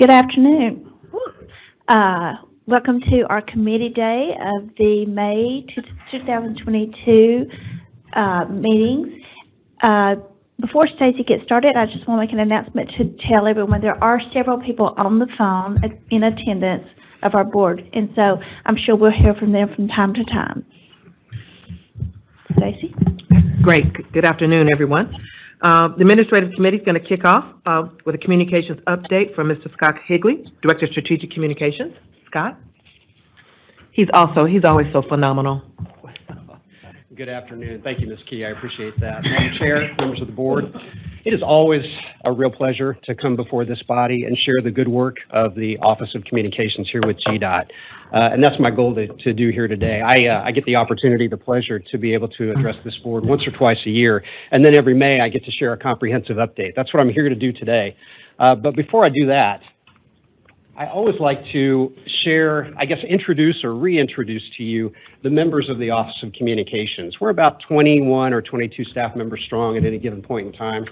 Good afternoon. Welcome to our committee day of the May 2022 meetings. Before Stacy gets started, I just want to make an announcement to tell everyone there are several people on the phone in attendance of our board, and so I'm sure we'll hear from them from time to time. Stacy? Great. Good afternoon, everyone. The Administrative Committee is going to kick off with a communications update from Mr. Scott Higley, Director of Strategic Communications. Scott? He's always so phenomenal. Good afternoon. Thank you, Ms. Key. I appreciate that. Madam Chair, members of the board, it is always a real pleasure to come before this body and share the good work of the Office of Communications here with GDOT. And that's my goal to do here today. I get the opportunity, the pleasure to be able to address this board once or twice a year. And then every May, I get to share a comprehensive update. That's what I'm here to do today. But before I do that, I always like to share, introduce or reintroduce to you the members of the Office of Communications. We're about 21 or 22 staff members strong at any given point in time.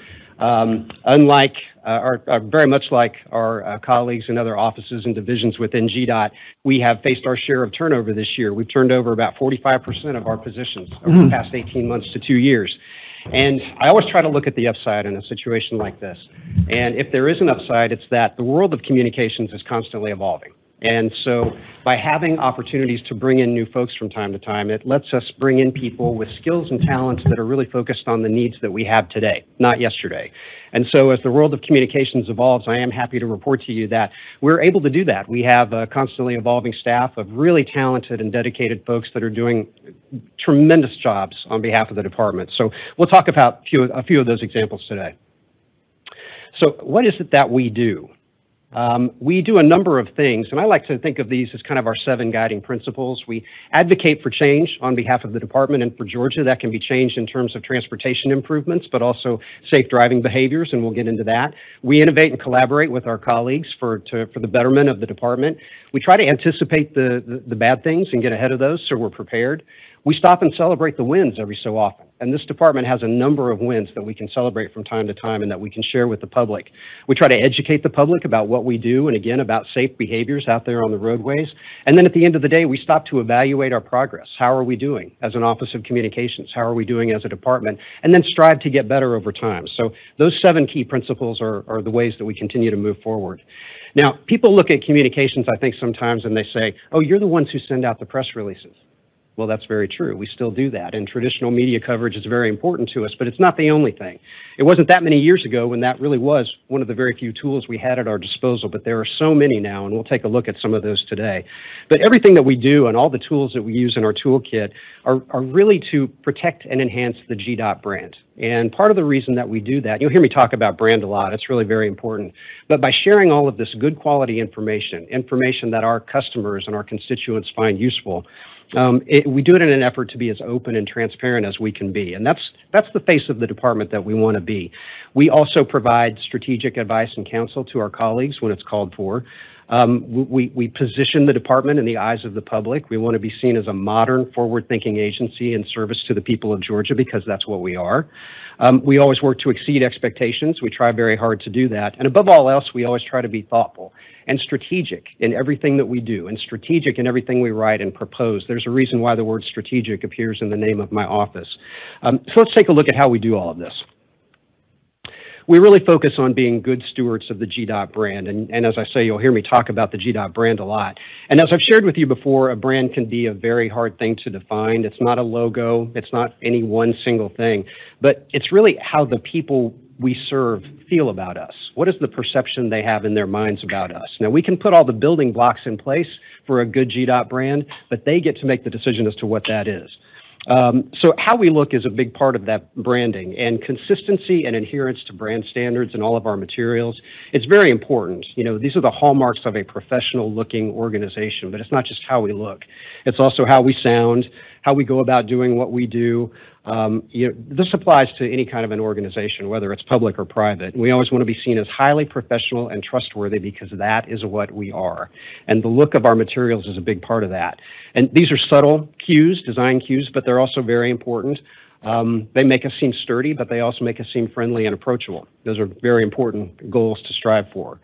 Very much like our colleagues in other offices and divisions within GDOT, we have faced our share of turnover this year. We've turned over about 45% of our positions over the past 18 months to 2 years. And I always try to look at the upside in a situation like this. And if there is an upside, it's that the world of communications is constantly evolving. And so by having opportunities to bring in new folks from time to time, it lets us bring in people with skills and talents that are really focused on the needs that we have today, not yesterday. And so as the world of communications evolves, I am happy to report to you that we're able to do that. We have a constantly evolving staff of really talented and dedicated folks that are doing tremendous jobs on behalf of the department. So we'll talk about a few of those examples today. So what is it that we do? We do a number of things, and I like to think of these as kind of our 7 guiding principles. We advocate for change on behalf of the department, and for Georgia, that can be changed in terms of transportation improvements, but also safe driving behaviors, and we'll get into that. We innovate and collaborate with our colleagues for the betterment of the department. We try to anticipate the bad things and get ahead of those so we're prepared. We stop and celebrate the wins every so often. And this department has a number of wins that we can celebrate from time to time and that we can share with the public. We try to educate the public about what we do and, again, about safe behaviors out there on the roadways. And then at the end of the day, we stop to evaluate our progress. How are we doing as an Office of Communications? How are we doing as a department? And then strive to get better over time. So those 7 key principles are the ways that we continue to move forward. Now, people look at communications, I think, sometimes, and they say, oh, you're the ones who send out the press releases. Well, that's very true. We still do that. And traditional media coverage is very important to us, but it's not the only thing. It wasn't that many years ago when that really was one of the very few tools we had at our disposal, but there are so many now, and we'll take a look at some of those today. But everything that we do and all the tools that we use in our toolkit are really to protect and enhance the GDOT brand. And part of the reason that we do that, you'll hear me talk about brand a lot, it's really very important, but by sharing all of this good quality information that our customers and our constituents find useful, we do it in an effort to be as open and transparent as we can be. And that's the face of the department that we want to be. We also provide strategic advice and counsel to our colleagues when it's called for. We position the department in the eyes of the public. We want to be seen as a modern, forward-thinking agency in service to the people of Georgia because that's what we are. We always work to exceed expectations. We try very hard to do that. And above all else, we always try to be thoughtful and strategic in everything that we do and strategic in everything we write and propose. There's a reason why the word strategic appears in the name of my office. So let's take a look at how we do all of this. We really focus on being good stewards of the GDOT brand. And as I say, you'll hear me talk about the GDOT brand a lot. And as I've shared with you before, a brand can be a very hard thing to define. It's not a logo. It's not any one single thing. But it's really how the people we serve feel about us. What is the perception they have in their minds about us? Now, we can put all the building blocks in place for a good GDOT brand, but they get to make the decision as to what that is. So how we look is a big part of that branding, and consistency and adherence to brand standards in all of our materials. It's very important. You know, these are the hallmarks of a professional looking organization, but it's not just how we look. It's also how we sound, how we go about doing what we do. This applies to any kind of an organization, whether it's public or private. We always want to be seen as highly professional and trustworthy because that is what we are. And the look of our materials is a big part of that. And these are subtle cues, design cues, but they're also very important. They make us seem sturdy, but they also make us seem friendly and approachable. Those are very important goals to strive for.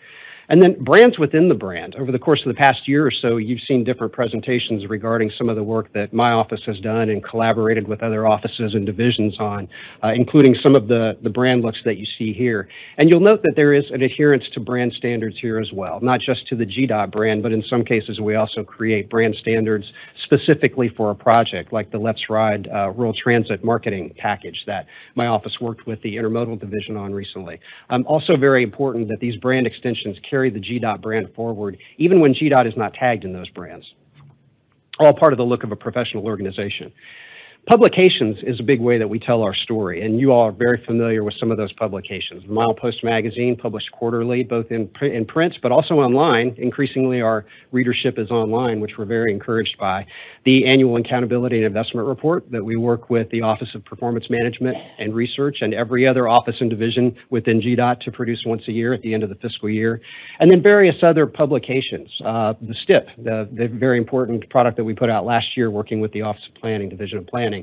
And then brands within the brand. Over the course of the past year or so, you've seen different presentations regarding some of the work that my office has done and collaborated with other offices and divisions on, including some of the brand looks that you see here. And you'll note that there is an adherence to brand standards here as well, not just to the GDOT brand, but in some cases we also create brand standards specifically for a project like the Let's Ride Rural Transit marketing package that my office worked with the intermodal division on recently. Also very important that these brand extensions carry the GDOT brand forward, even when GDOT is not tagged in those brands. All part of the look of a professional organization. Publications is a big way that we tell our story, and you all are very familiar with some of those publications. The Milepost Magazine, published quarterly, both in print, but also online. Increasingly, our readership is online, which we're very encouraged by. The Annual Accountability and Investment Report that we work with the Office of Performance Management and Research and every other office and division within GDOT to produce once a year at the end of the fiscal year. And then various other publications. The STIP, the very important product that we put out last year working with the Office of Planning, Division of Planning.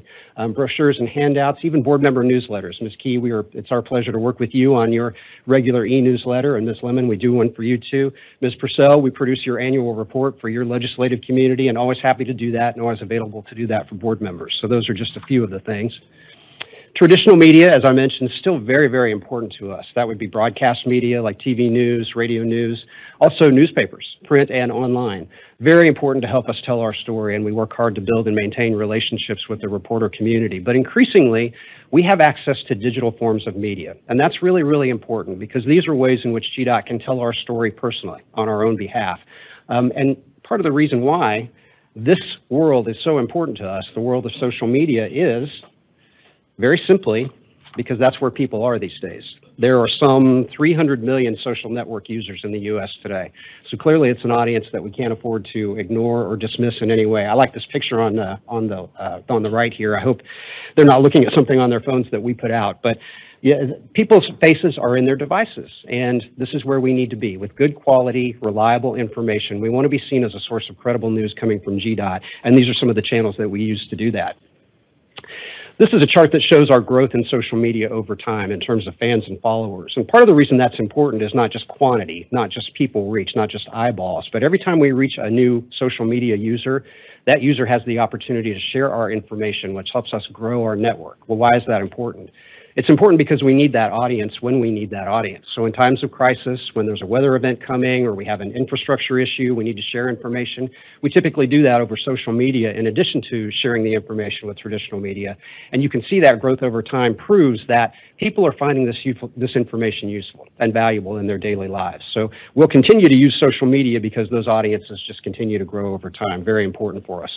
Brochures and handouts, even board member newsletters. Ms. Key, it's our pleasure to work with you on your regular e-newsletter, and Ms. Lemon, we do one for you too. Ms. Purcell, we produce your annual report for your legislative community, and always happy to do that, and always available to do that for board members. So those are just a few of the things. Traditional media, as I mentioned, is still very, very important to us. That would be broadcast media like TV news, radio news, also newspapers, print and online. Very important to help us tell our story, and we work hard to build and maintain relationships with the reporter community. But increasingly, we have access to digital forms of media, and that's really, really important because these are ways in which GDOT can tell our story personally on our own behalf. And part of the reason why this world is so important to us, the world of social media, is very simply because that's where people are these days. There are some 300 million social network users in the U.S. today. So clearly it's an audience that we can't afford to ignore or dismiss in any way. I like this picture on the right here. I hope they're not looking at something on their phones that we put out. But yeah, people's faces are in their devices, and this is where we need to be with good quality, reliable information. We want to be seen as a source of credible news coming from GDOT, and these are some of the channels that we use to do that. This is a chart that shows our growth in social media over time in terms of fans and followers. And part of the reason that's important is not just quantity, not just people reach, not just eyeballs, but every time we reach a new social media user, that user has the opportunity to share our information, which helps us grow our network. Well, why is that important? It's important because we need that audience when we need that audience. So in times of crisis, when there's a weather event coming or we have an infrastructure issue, we need to share information. We typically do that over social media in addition to sharing the information with traditional media. And you can see that growth over time proves that people are finding this information useful and valuable in their daily lives. So we'll continue to use social media because those audiences just continue to grow over time. Very important for us.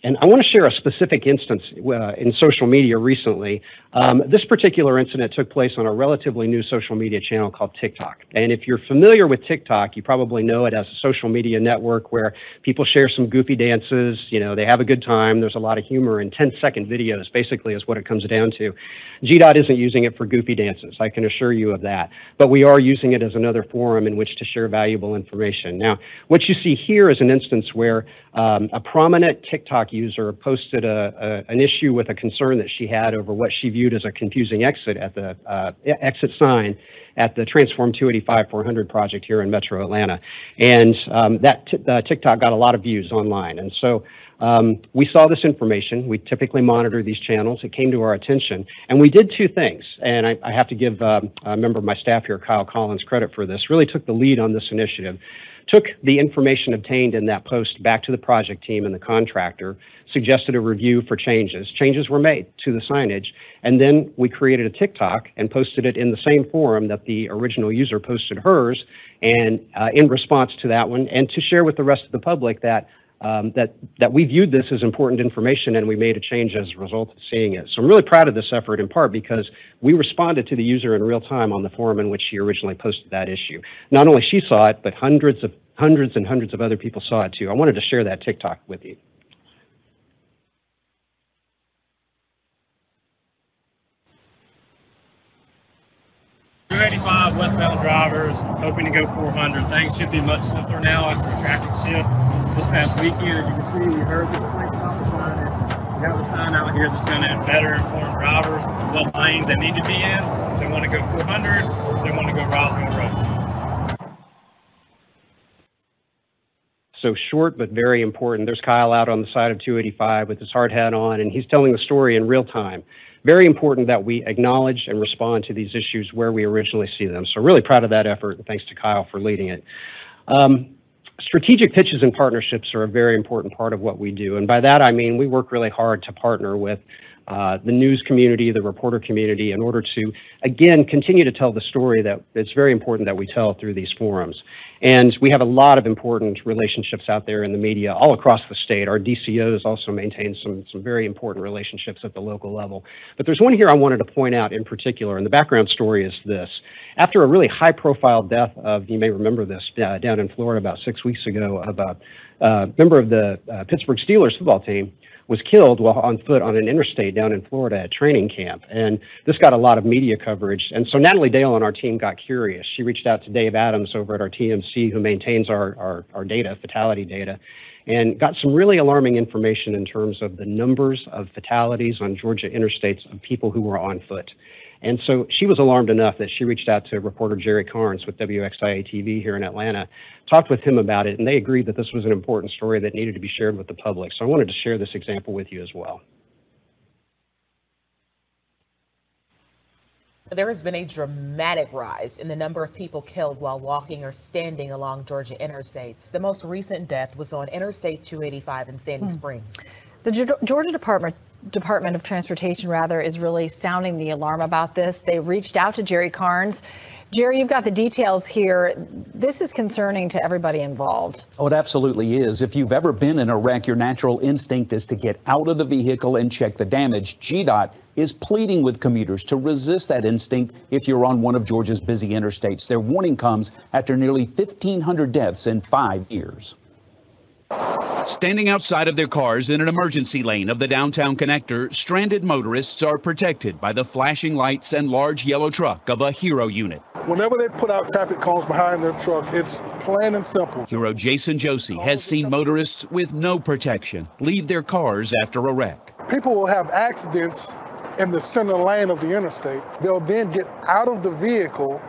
And I want to share a specific instance in social media recently. This particular incident took place on a relatively new social media channel called TikTok. And if you're familiar with TikTok, you probably know it as a social media network where people share some goofy dances, you know, they have a good time, there's a lot of humor, and 10-second videos basically is what it comes down to. GDOT isn't using it for goofy dances, I can assure you of that. But we are using it as another forum in which to share valuable information. Now, what you see here is an instance where a prominent TikTok user posted an issue with a concern that she had over what she viewed as a confusing exit at the exit sign at the Transform 285-400 project here in Metro Atlanta. And that TikTok got a lot of views online. And so we saw this information. We typically monitor these channels. It came to our attention. And we did two things. And I have to give a member of my staff here, Kyle Collins, credit for this. Really took the lead on this initiative. Took the information obtained in that post back to the project team and the contractor, suggested a review for changes. Changes were made to the signage, and then we created a TikTok and posted it in the same forum that the original user posted hers, and in response to that one, and to share with the rest of the public that that we viewed this as important information and we made a change as a result of seeing it. So I'm really proud of this effort in part because we responded to the user in real time on the forum in which she originally posted that issue. Not only she saw it, but hundreds and hundreds of other people saw it too. I wanted to share that TikTok with you. Westbound drivers hoping to go 400. Things should be much simpler now after the traffic shift this past weekend. As you can see, we heard the complaints about the signage. We got the sign out here that's going to better inform drivers what lanes they need to be in. If they want to go 400, if they want to go Roswell Road. So short, but very important. There's Kyle out on the side of 285 with his hard hat on, and he's telling the story in real time. Very important that we acknowledge and respond to these issues where we originally see them. So really proud of that effort, and thanks to Kyle for leading it. Strategic pitches and partnerships are a very important part of what we do. And by that, I mean we work really hard to partner with the news community, the reporter community, in order to, again, continue to tell the story that it's very important that we tell through these forums. And we have a lot of important relationships out there in the media all across the state. Our DCOs also maintain some very important relationships at the local level. But there's one here I wanted to point out in particular, and the background story is this. After a really high-profile death of, you may remember this, down in Florida about 6 weeks ago, of a member of the Pittsburgh Steelers football team was killed while on foot on an interstate down in Florida at training camp. And this got a lot of media coverage. And so Natalie Dale on our team got curious. She reached out to Dave Adams over at our TMC, who maintains our data, fatality data, and got some really alarming information in terms of the numbers of fatalities on Georgia interstates of people who were on foot. And so she was alarmed enough that she reached out to reporter Jerry Carnes with WXIA-TV here in Atlanta, talked with him about it, and they agreed that this was an important story that needed to be shared with the public. So I wanted to share this example with you as well. There has been a dramatic rise in the number of people killed while walking or standing along Georgia interstates. The most recent death was on Interstate 285 in Sandy Springs. The Georgia Department of Transportation, is really sounding the alarm about this. They reached out to Jerry Carnes. Jerry, you've got the details here. This is concerning to everybody involved. Oh, it absolutely is. If you've ever been in a wreck, your natural instinct is to get out of the vehicle and check the damage. GDOT is pleading with commuters to resist that instinct if you're on one of Georgia's busy interstates. Their warning comes after nearly 1,500 deaths in 5 years. Standing outside of their cars in an emergency lane of the downtown connector, stranded motorists are protected by the flashing lights and large yellow truck of a Hero unit. Whenever they put out traffic cones behind their truck, it's plain and simple. Hero Jason Josie has seen motorists with no protection leave their cars after a wreck. People will have accidents in the center lane of the interstate. They'll then get out of the vehicle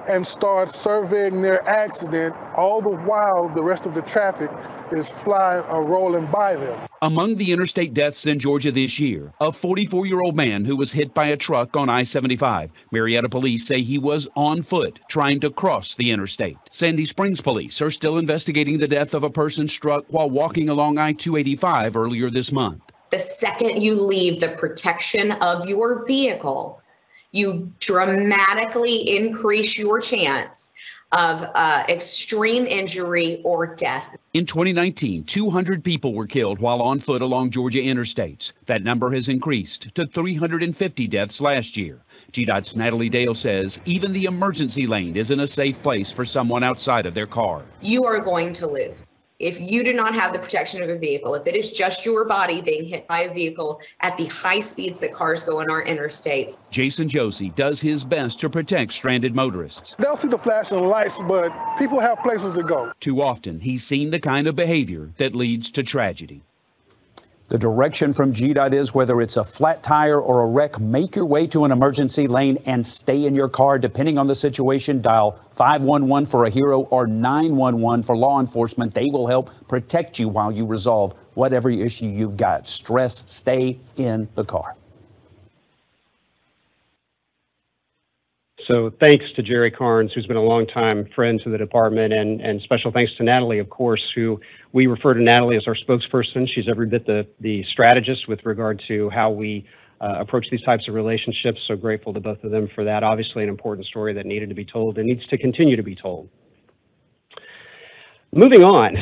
and start surveying their accident, all the while the rest of the traffic is flying or rolling by them. Among the interstate deaths in Georgia this year, a 44-year-old man who was hit by a truck on I-75. Marietta police say he was on foot trying to cross the interstate. Sandy Springs police are still investigating the death of a person struck while walking along I-285 earlier this month. The second you leave the protection of your vehicle, you dramatically increase your chance of extreme injury or death. In 2019, 200 people were killed while on foot along Georgia interstates. That number has increased to 350 deaths last year. GDOT's Natalie Dale says even the emergency lane isn't a safe place for someone outside of their car. You are going to lose if you do not have the protection of a vehicle. If it is just your body being hit by a vehicle at the high speeds that cars go on our interstates. Jason Josie does his best to protect stranded motorists. They'll see the flashing lights, but people have places to go. Too often, he's seen the kind of behavior that leads to tragedy. The direction from GDOT is whether it's a flat tire or a wreck, make your way to an emergency lane and stay in your car. Depending on the situation, dial 511 for a Hero or 911 for law enforcement. They will help protect you while you resolve whatever issue you've got. Stress, stay in the car. So thanks to Jerry Carnes, who's been a longtime friend to the department, and special thanks to Natalie, of course, who we refer to Natalie as our spokesperson. She's every bit the strategist with regard to how we approach these types of relationships. So grateful to both of them for that. Obviously an important story that needed to be told and needs to continue to be told. Moving on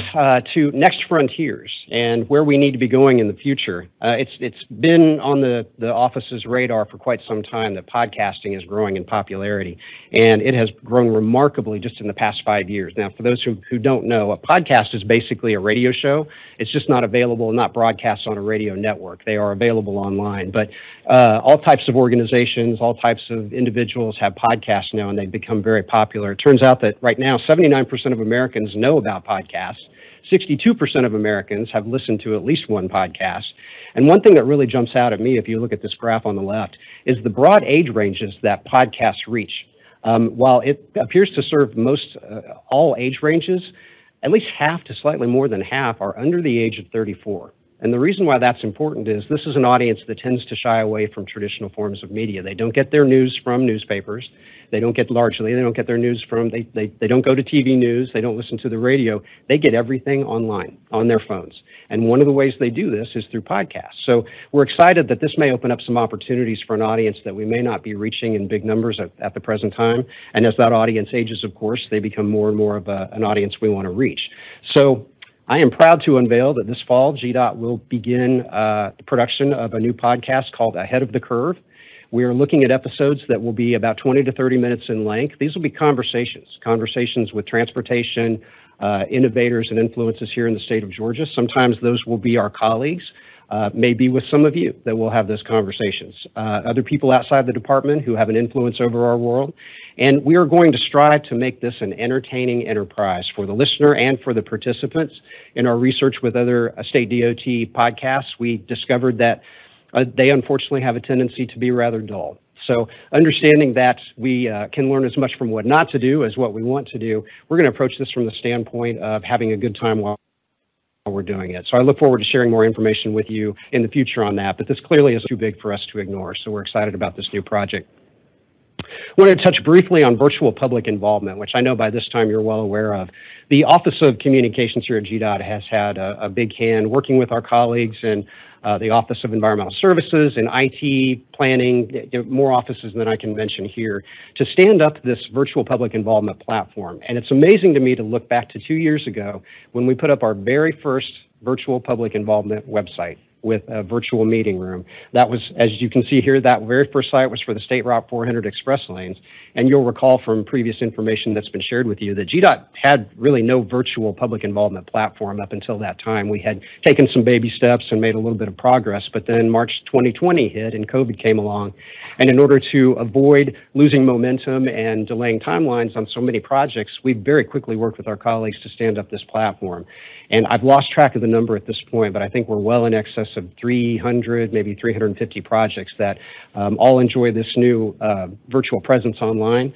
to next frontiers and where we need to be going in the future. It's been on the office's radar for quite some time that podcasting is growing in popularity, and it has grown remarkably just in the past 5 years. Now, for those who don't know, a podcast is basically a radio show. It's just not available, not broadcast on a radio network. They are available online, but all types of organizations, all types of individuals have podcasts now, and they've become very popular. It turns out that right now, 79% of Americans know about podcasts. 62% of Americans have listened to at least one podcast. And one thing that really jumps out at me, if you look at this graph on the left, is the broad age ranges that podcasts reach. While it appears to serve most all age ranges, at least half to slightly more than half are under the age of 34. And the reason why that's important is this is an audience that tends to shy away from traditional forms of media. They don't get their news from newspapers. They don't get their news from, they don't go to TV news. They don't listen to the radio. They get everything online on their phones. And one of the ways they do this is through podcasts. So we're excited that this may open up some opportunities for an audience that we may not be reaching in big numbers at the present time. And as that audience ages, of course, they become more and more of an audience we want to reach. So I am proud to unveil that this fall, GDOT will begin the production of a new podcast called Ahead of the Curve. We are looking at episodes that will be about 20 to 30 minutes in length. These will be conversations with transportation, innovators and influences here in the state of Georgia. Sometimes those will be our colleagues, maybe with some of you that will have those conversations. Other people outside the department who have an influence over our world. And we are going to strive to make this an entertaining enterprise for the listener and for the participants. In our research with other state DOT podcasts, we discovered that they unfortunately have a tendency to be rather dull. So understanding that we can learn as much from what not to do as what we want to do, we're going to approach this from the standpoint of having a good time while we're doing it. So I look forward to sharing more information with you in the future on that, but this clearly is too big for us to ignore. So we're excited about this new project. I wanted to touch briefly on virtual public involvement, which I know by this time you're well aware of. The Office of Communications here at GDOT has had a big hand working with our colleagues in the Office of Environmental Services and IT planning, more offices than I can mention here, to stand up this virtual public involvement platform. And it's amazing to me to look back to 2 years ago when we put up our very first virtual public involvement website with a virtual meeting room. That was, as you can see here, that very first site was for the State Route 400 express lanes. And you'll recall from previous information that's been shared with you that GDOT had really no virtual public involvement platform up until that time. We had taken some baby steps and made a little bit of progress, but then March 2020 hit and COVID came along. And in order to avoid losing momentum and delaying timelines on so many projects, we very quickly worked with our colleagues to stand up this platform. And I've lost track of the number at this point, but I think we're well in excess of 300, maybe 350 projects that all enjoy this new virtual presence online.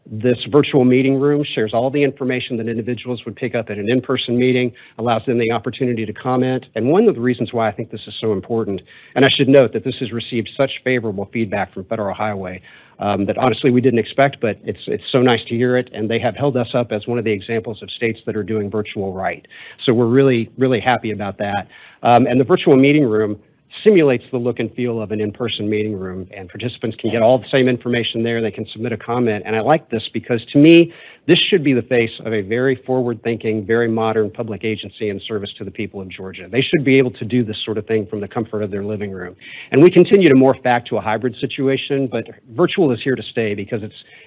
This virtual meeting room shares all the information that individuals would pick up at an in-person meeting, allows them the opportunity to comment. And one of the reasons why I think this is so important, and I should note that this has received such favorable feedback from Federal Highway that honestly we didn't expect, but it's so nice to hear it. And they have held us up as one of the examples of states that are doing virtual right. So we're really, really happy about that. And the virtual meeting room simulates the look and feel of an in-person meeting room, and participants can get all the same information there. They can submit a comment. And I like this because to me, this should be the face of a very forward-thinking, very modern public agency in service to the people of Georgia. They should be able to do this sort of thing from the comfort of their living room. And we continue to morph back to a hybrid situation, but virtual is here to stay because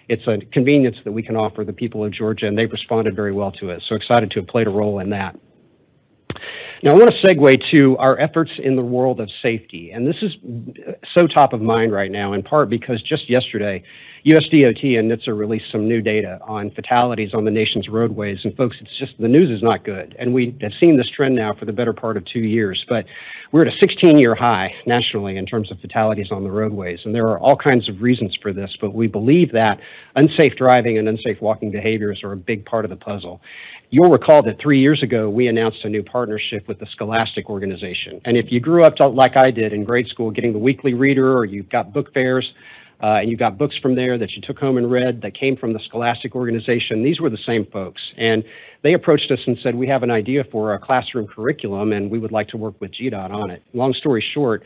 it's a convenience that we can offer the people of Georgia, and they've responded very well to it. So excited to have played a role in that. Now, I want to segue to our efforts in the world of safety. And this is so top of mind right now, in part because just yesterday, USDOT and NHTSA released some new data on fatalities on the nation's roadways. And folks, it's just, the news is not good. And we have seen this trend now for the better part of 2 years. But we're at a 16-year high nationally in terms of fatalities on the roadways. And there are all kinds of reasons for this, but we believe that unsafe driving and unsafe walking behaviors are a big part of the puzzle. You'll recall that 3 years ago, we announced a new partnership with the Scholastic organization. And if you grew up like I did in grade school, getting the weekly reader, or you've got book fairs, and you got books from there that you took home and read that came from the Scholastic organization, these were the same folks. And they approached us and said, we have an idea for a classroom curriculum, and we would like to work with GDOT on it. Long story short,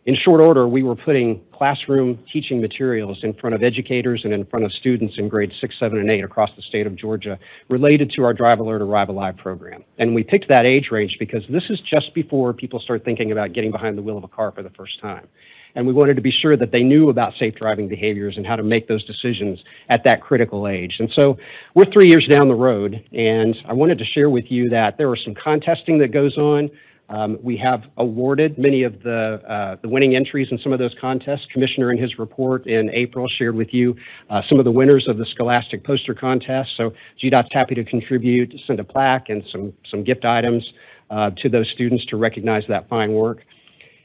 in short order, we were putting classroom teaching materials in front of educators and in front of students in grades 6, 7, and 8 across the state of Georgia related to our Drive Alert Arrive Alive program. And we picked that age range because this is just before people start thinking about getting behind the wheel of a car for the first time. And we wanted to be sure that they knew about safe driving behaviors and how to make those decisions at that critical age. And so we're 3 years down the road, and I wanted to share with you that there was some contesting that goes on. We have awarded many of the winning entries in some of those contests. Commissioner in his report in April shared with you some of the winners of the Scholastic poster contest. So GDOT's happy to contribute, send a plaque and some gift items to those students to recognize that fine work.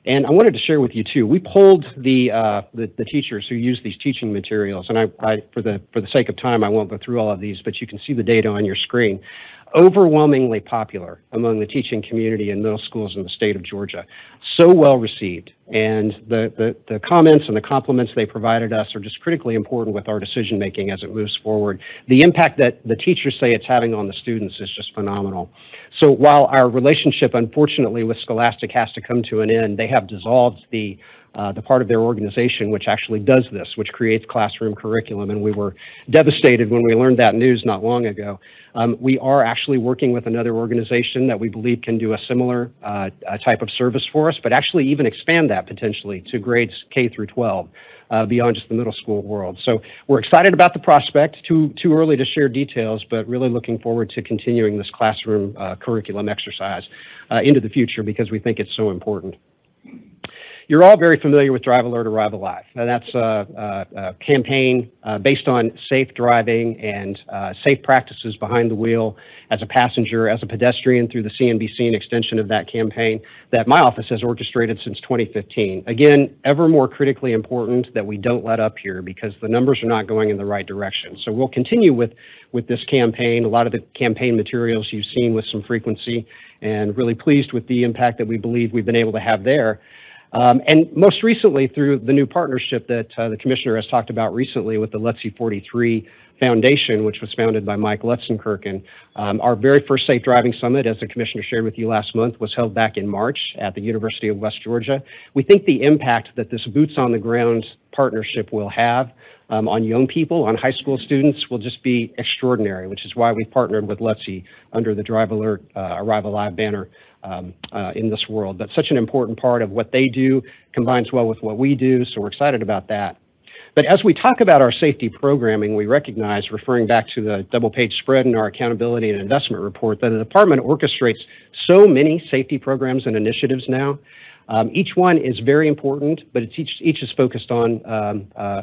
And I wanted to share with you too. We polled the teachers who use these teaching materials, and I for the sake of time, I won't go through all of these, but you can see the data on your screen. Overwhelmingly popular among the teaching community in middle schools in the state of Georgia. So well received, and the comments and the compliments they provided us are just critically important with our decision making as it moves forward. The impact that the teachers say it's having on the students is just phenomenal. So while our relationship, unfortunately, with Scholastic has to come to an end, they have dissolved the part of their organization which actually does this, which creates classroom curriculum, and we were devastated when we learned that news not long ago. We are actually working with another organization that we believe can do a similar type of service for us, but actually even expand that potentially to grades K through 12 beyond just the middle school world. So we're excited about the prospect. Too early to share details, but really looking forward to continuing this classroom curriculum exercise into the future because we think it's so important. You're all very familiar with Drive Alert, Arrive Alive, and that's a campaign based on safe driving and safe practices behind the wheel as a passenger, as a pedestrian through the CNBC, an extension of that campaign that my office has orchestrated since 2015. Again, ever more critically important that we don't let up here because the numbers are not going in the right direction. So we'll continue with this campaign, a lot of the campaign materials you've seen with some frequency, and really pleased with the impact that we believe we've been able to have there. And most recently through the new partnership that the commissioner has talked about recently with the LETC 43 Foundation, which was founded by Mike Letzenkirchen. Our very first Safe Driving Summit, as the commissioner shared with you last month, was held back in March at the University of West Georgia. We think the impact that this boots on the ground partnership will have on young people, on high school students, will just be extraordinary, which is why we partnered with LETC under the Drive Alert, Arrive Alive banner in this world. But such an important part of what they do combines well with what we do, so we're excited about that. But as we talk about our safety programming, we recognize, referring back to the double-page spread in our accountability and investment report, that the department orchestrates so many safety programs and initiatives now. Each one is very important, but it's each is focused on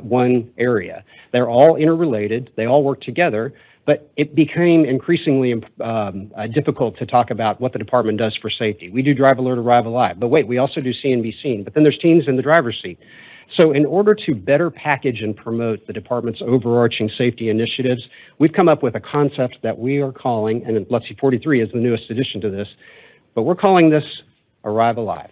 one area. They're all interrelated, they all work together, but it became increasingly difficult to talk about what the department does for safety. We do Drive Alert, Arrive Alive, but wait, we also do See and Be Seen, but then there's teens in the driver's seat. So in order to better package and promote the department's overarching safety initiatives, we've come up with a concept that we are calling, and LETC 43 is the newest addition to this, but we're calling this Arrive Alive.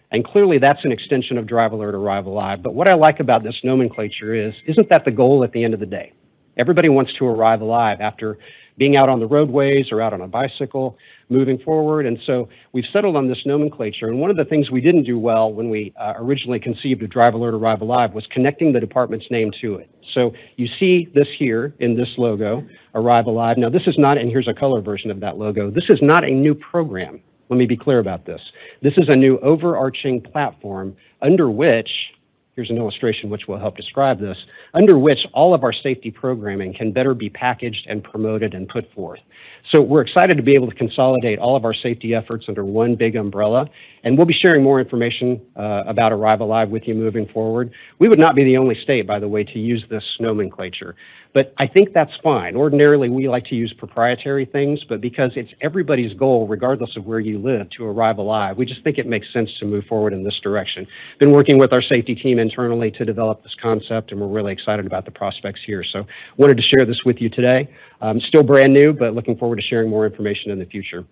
And clearly that's an extension of Drive Alert, Arrive Alive, but what I like about this nomenclature isn't that the goal at the end of the day? Everybody wants to arrive alive after being out on the roadways or out on a bicycle, moving forward. And so we've settled on this nomenclature. And one of the things we didn't do well when we originally conceived of Drive Alert, Arrive Alive was connecting the department's name to it. So you see this here in this logo, Arrive Alive. Now this is not, and here's a color version of that logo, this is not a new program. Let me be clear about this. This is a new overarching platform under which, here's an illustration which will help describe this, under which all of our safety programming can better be packaged and promoted and put forth. So we're excited to be able to consolidate all of our safety efforts under one big umbrella, and we'll be sharing more information about Arrive Alive with you moving forward. We would not be the only state, by the way, to use this nomenclature, but I think that's fine. Ordinarily, we like to use proprietary things, but because it's everybody's goal, regardless of where you live, to arrive alive, we just think it makes sense to move forward in this direction. Been working with our safety team internally to develop this concept, and we're really excited about the prospects here. So wanted to share this with you today. Still brand new, but looking forward to sharing more information in the future.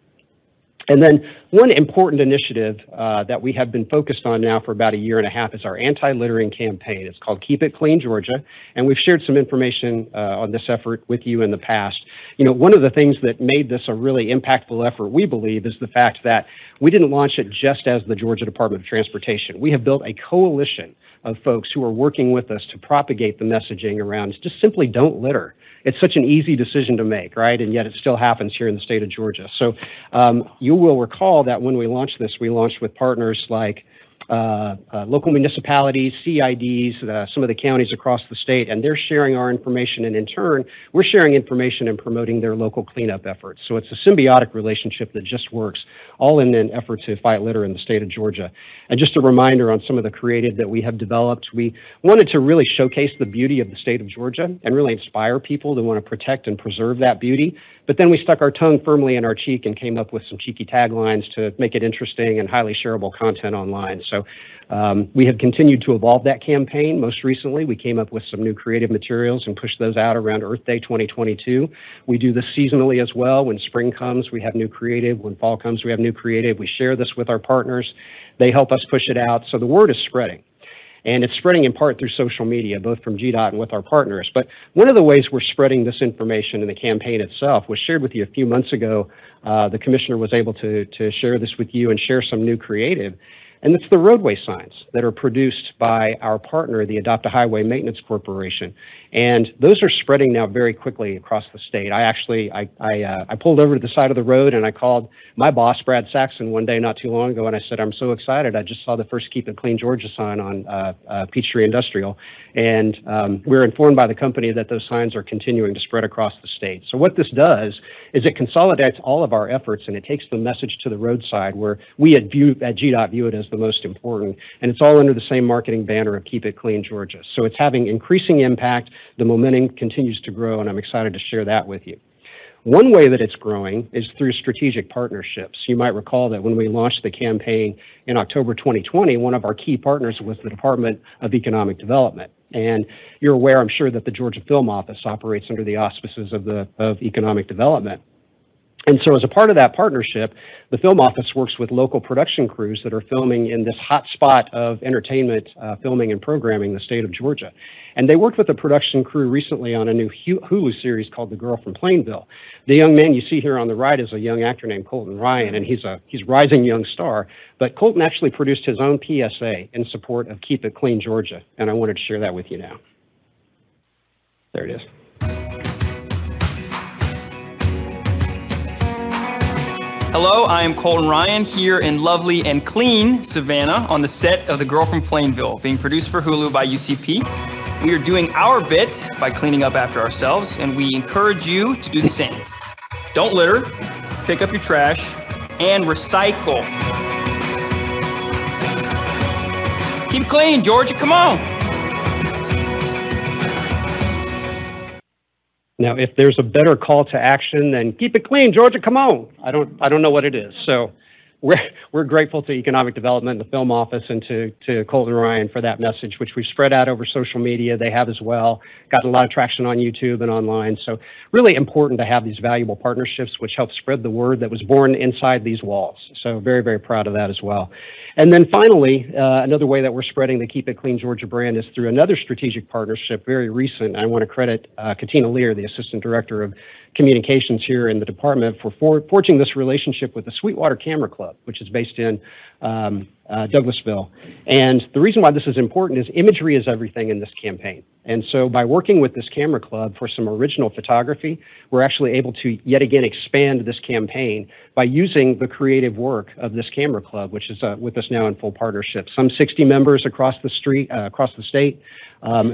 And then one important initiative that we have been focused on now for about a year and a half is our anti-littering campaign. It's called Keep It Clean, Georgia, and we've shared some information on this effort with you in the past. You know, one of the things that made this a really impactful effort, we believe, is the fact that we didn't launch it just as the Georgia Department of Transportation. We have built a coalition of folks who are working with us to propagate the messaging around just simply don't litter. It's such an easy decision to make, right? And yet it still happens here in the state of Georgia. So you will recall that when we launched this, we launched with partners like local municipalities, CIDs, some of the counties across the state, and they're sharing our information, and in turn, we're sharing information and promoting their local cleanup efforts. So it's a symbiotic relationship that just works, all in an effort to fight litter in the state of Georgia. And just a reminder on some of the creative that we have developed, we wanted to really showcase the beauty of the state of Georgia and really inspire people to want to protect and preserve that beauty. But then we stuck our tongue firmly in our cheek and came up with some cheeky taglines to make it interesting and highly shareable content online. So we have continued to evolve that campaign. Most recently, we came up with some new creative materials and pushed those out around Earth Day 2022. We do this seasonally as well. When spring comes, we have new creative. When fall comes, we have new creative. We share this with our partners. They help us push it out. So the word is spreading. And it's spreading in part through social media, both from GDOT and with our partners. But one of the ways we're spreading this information in the campaign itself was shared with you a few months ago. The commissioner was able to share this with you and share some new creative. And it's the roadway signs that are produced by our partner, the Adopt a Highway Maintenance Corporation. And those are spreading now very quickly across the state. I pulled over to the side of the road and I called my boss, Brad Saxon, one day not too long ago, and I said, I'm so excited. I just saw the first Keep It Clean Georgia sign on Peachtree Industrial. And we're informed by the company that those signs are continuing to spread across the state. So what this does is it consolidates all of our efforts and it takes the message to the roadside where we at GDOT view it as the most important. And it's all under the same marketing banner of Keep It Clean Georgia. So it's having increasing impact. The momentum continues to grow, and I'm excited to share that with you. One way that it's growing is through strategic partnerships. You might recall that when we launched the campaign in October 2020, one of our key partners was the Department of Economic Development. And you're aware, I'm sure, that the Georgia Film Office operates under the auspices of Economic Development. And so as a part of that partnership, the film office works with local production crews that are filming in this hot spot of entertainment, filming and programming in the state of Georgia. And they worked with a production crew recently on a new Hulu series called The Girl from Plainville. The young man you see here on the right is a young actor named Colton Ryan, and he's a rising young star. But Colton actually produced his own PSA in support of Keep It Clean Georgia, and I wanted to share that with you now. There it is. Hello, I am Colton Ryan here in lovely and clean Savannah on the set of The Girl from Plainville, being produced for Hulu by UCP. We are doing our bit by cleaning up after ourselves, and we encourage you to do the same. Don't litter, pick up your trash, and recycle. Keep it clean, Georgia, come on. Now, if there's a better call to action than keep it clean, Georgia, come on. I don't know what it is. So we're grateful to Economic Development, the Film Office, and to Colton Ryan for that message, which we've spread out over social media. They have as well, gotten a lot of traction on YouTube and online. So really important to have these valuable partnerships, which help spread the word that was born inside these walls. So very, very proud of that as well. And then finally, another way that we're spreading the Keep It Clean Georgia brand is through another strategic partnership, very recent. I want to credit Katina Lear, the Assistant Director of Communications here in the department, for forging this relationship with the Sweetwater Camera Club, which is based in Douglasville. And the reason why this is important is imagery is everything in this campaign. And so by working with this camera club for some original photography, we're actually able to yet again expand this campaign by using the creative work of this camera club, which is with us now in full partnership. Some 60 members across the state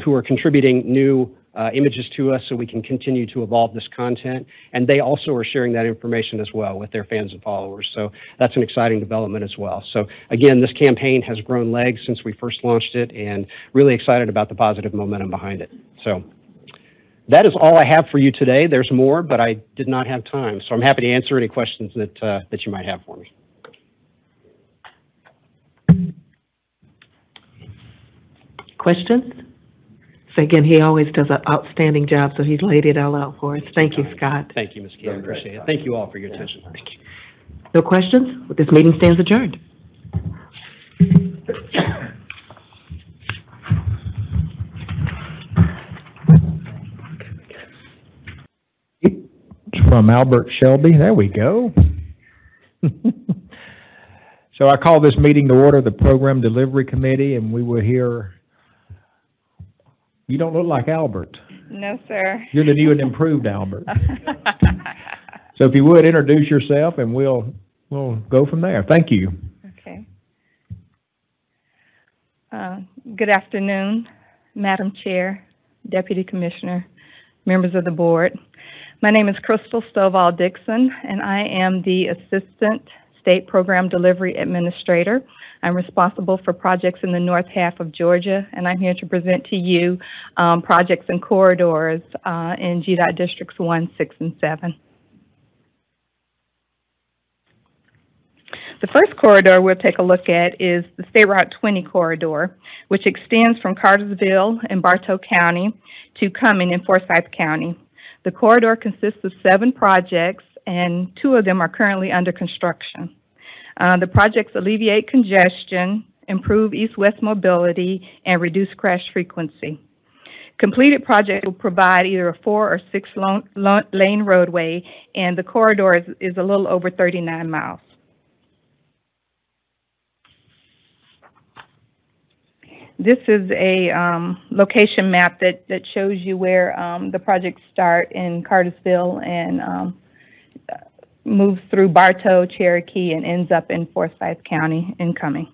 who are contributing new images to us so we can continue to evolve this content. And they also are sharing that information as well with their fans and followers. So that's an exciting development as well. So again, this campaign has grown legs since we first launched it, and really excited about the positive momentum behind it. So that is all I have for you today. There's more, but I did not have time. So I'm happy to answer any questions that you might have for me. Questions? So again, he always does an outstanding job, so he's laid it all out for us. Thank you, Scott. Thank you, Ms. Key. I appreciate it. Thank you all for your attention. Thank you. No questions? This meeting stands adjourned. From Albert Shelby. There we go. So I call this meeting to order, the Program Delivery Committee, and we will hear. You don't look like Albert. No, sir. You're the new and improved Albert. So if you would, introduce yourself, and we'll go from there. Thank you. Okay. Good afternoon, Madam Chair, Deputy Commissioner, members of the board. My name is Crystal Stovall Dixon, and I am the Assistant State Program Delivery Administrator. I'm responsible for projects in the north half of Georgia, and I'm here to present to you projects and corridors in GDOT Districts 1, 6, and 7. The first corridor we'll take a look at is the State Route 20 corridor, which extends from Cartersville in Bartow County to Cumming in Forsyth County. The corridor consists of 7 projects, and 2 of them are currently under construction. The projects alleviate congestion, improve east-west mobility, and reduce crash frequency. Completed project will provide either a 4 or 6 lane roadway, and the corridor is a little over 39 miles. This is a location map that shows you where the projects start in Cartersville and moves through Bartow, Cherokee, and ends up in Forsyth County in Cumming.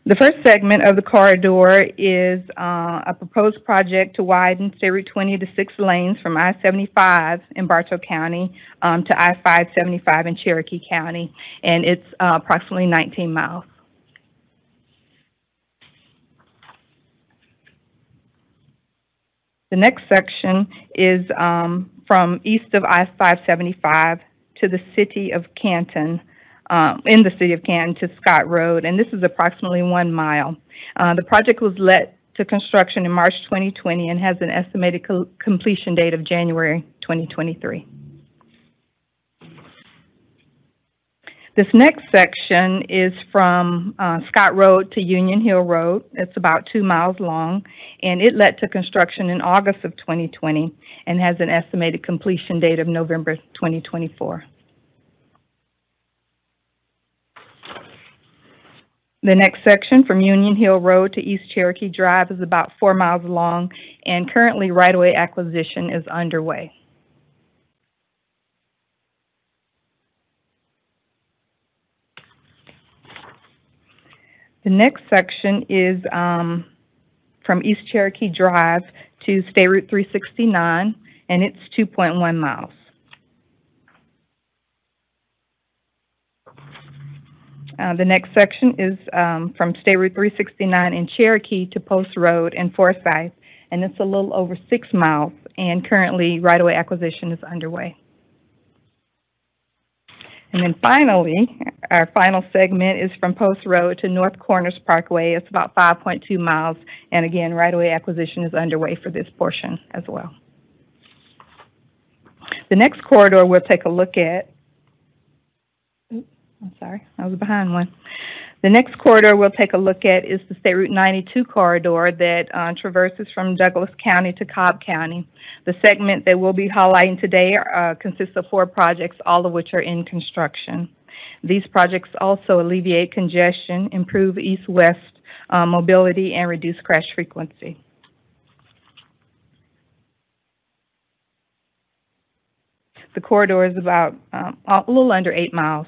The first segment of the corridor is a proposed project to widen State Route 20 to 6 lanes from I-75 in Bartow County to I-575 in Cherokee County, and it's approximately 19 miles. The next section is from east of I-575 to the city of Canton, in the city of Canton to Scott Road, and this is approximately 1 mile. The project was let to construction in March 2020 and has an estimated completion date of January 2023. This next section is from Scott Road to Union Hill Road. It's about 2 miles long, and it let to construction in August of 2020 and has an estimated completion date of November 2024. The next section from Union Hill Road to East Cherokee Drive is about 4 miles long, and currently right-of-way acquisition is underway. The next section is from East Cherokee Drive to State Route 369, and it's 2.1 miles. The next section is from State Route 369 in Cherokee to Post Road in Forsyth, and it's a little over 6 miles, and currently right-of-way acquisition is underway. And then finally, our final segment is from Post Road to North Corners Parkway. It's about 5.2 miles, and again, right-of-way acquisition is underway for this portion as well. The next corridor we'll take a look at, I'm sorry, I was behind one. The next corridor we'll take a look at is the State Route 92 corridor that traverses from Douglas County to Cobb County. The segment that we'll be highlighting today consists of 4 projects, all of which are in construction. These projects also alleviate congestion, improve east-west mobility, and reduce crash frequency. The corridor is about a little under 8 miles.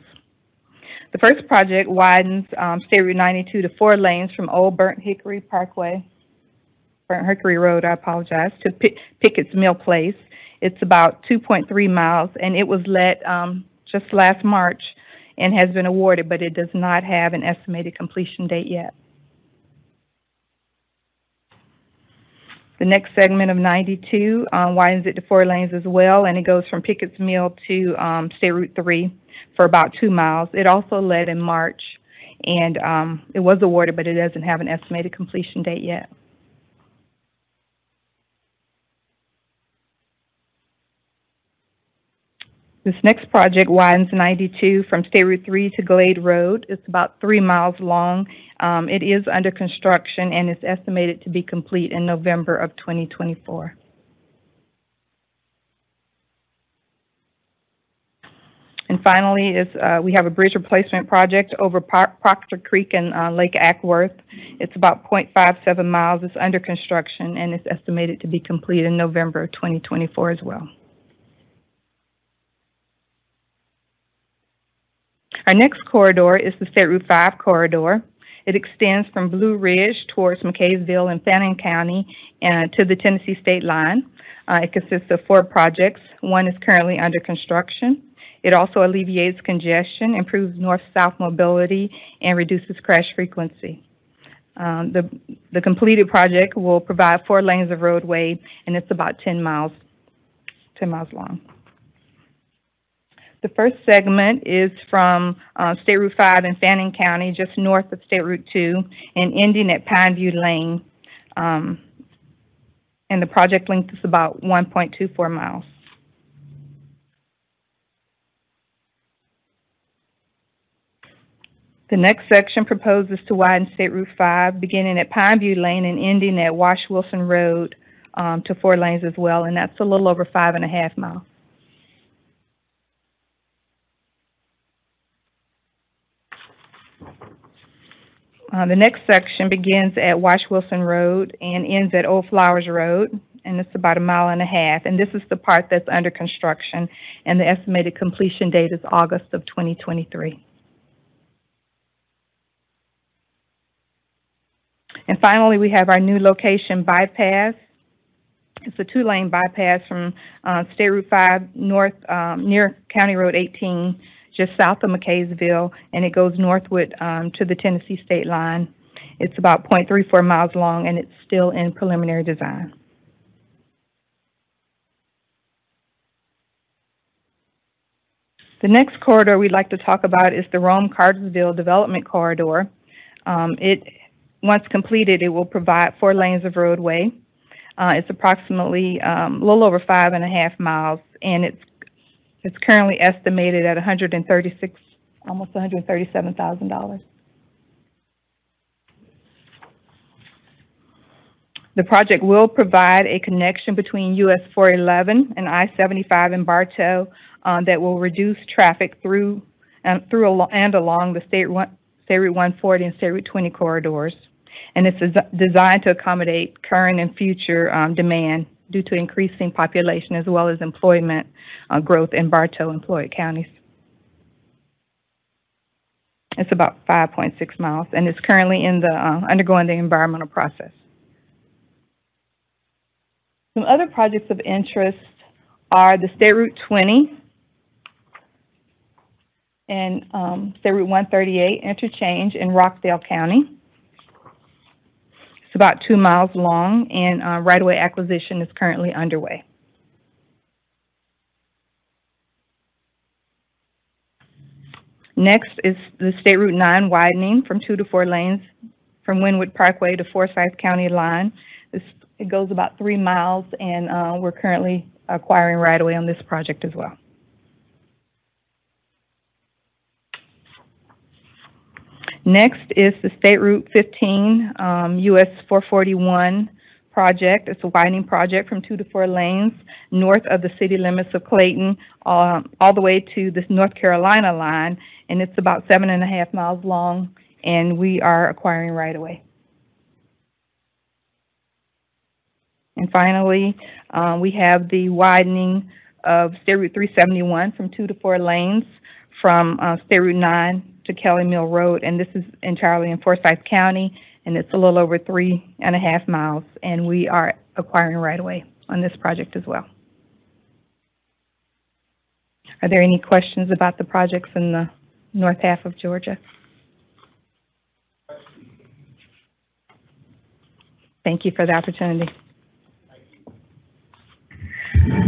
The first project widens State Route 92 to 4 lanes from Old Burnt Hickory Road, I apologize, to Pickett's Mill Place. It's about 2.3 miles, and it was let just last March and has been awarded, but it does not have an estimated completion date yet. The next segment of 92 widens it to 4 lanes as well, and it goes from Pickett's Mill to State Route 3 for about 2 miles. It also led in March, and it was awarded, but it doesn't have an estimated completion date yet. This next project widens 92 from State Route 3 to Glade Road. It's about 3 miles long. It is under construction and is estimated to be complete in November of 2024. And finally, we have a bridge replacement project over Proctor Creek and Lake Ackworth. It's about 0.57 miles. It's under construction and it's estimated to be complete in November of 2024 as well. Our next corridor is the State Route 5 corridor. It extends from Blue Ridge towards McCaysville and Fannin County to the Tennessee state line. It consists of 4 projects. One is currently under construction. It also alleviates congestion, improves north-south mobility, and reduces crash frequency. The completed project will provide 4 lanes of roadway, and it's about 10 miles long. The first segment is from State Route 5 in Fannin County, just north of State Route 2, and ending at Pineview Lane. And the project length is about 1.24 miles. The next section proposes to widen State Route 5, beginning at Pineview Lane and ending at Wash Wilson Road to 4 lanes as well, and that's a little over 5.5 miles. The next section begins at Wash Wilson Road and ends at Old Flowers Road, and it's about 1.5 miles. And this is the part that's under construction, and the estimated completion date is August of 2023. And finally, we have our new location bypass. It's a 2-lane bypass from State Route 5 north near County Road 18, just south of McCaysville, and it goes northward to the Tennessee state line. It's about 0.34 miles long, and it's still in preliminary design. The next corridor we'd like to talk about is the Rome-Cartersville Development Corridor. Once completed, it will provide 4 lanes of roadway. It's approximately a little over 5.5 miles, and it's currently estimated at almost $137,000. The project will provide a connection between US 411 and I-75 in Bartow that will reduce traffic through and along the State Route 140 and State Route 20 corridors. And it's designed to accommodate current and future demand due to increasing population as well as employment growth in Bartow and Floyd counties. It's about 5.6 miles, and it's currently in the undergoing the environmental process. Some other projects of interest are the State Route 20 and State Route 138 Interchange in Rockdale County. It's about 2 miles long, and right-of-way acquisition is currently underway. Next is the State Route 9 widening from 2 to 4 lanes from Winwood Parkway to Forsyth County line. It goes about 3 miles, and we're currently acquiring right-of-way on this project as well. Next is the State Route 15 US 441 project. It's a widening project from 2 to 4 lanes north of the city limits of Clayton all the way to the North Carolina line, and it's about 7.5 miles long, and we are acquiring right-of-way. And finally, we have the widening of State Route 371 from 2 to 4 lanes from State Route 9 to Kelly Mill Road, and this is entirely in Forsyth County, and it's a little over 3.5 miles, and we are acquiring right-of-way on this project as well. Are there any questions about the projects in the north half of Georgia? Thank you for the opportunity.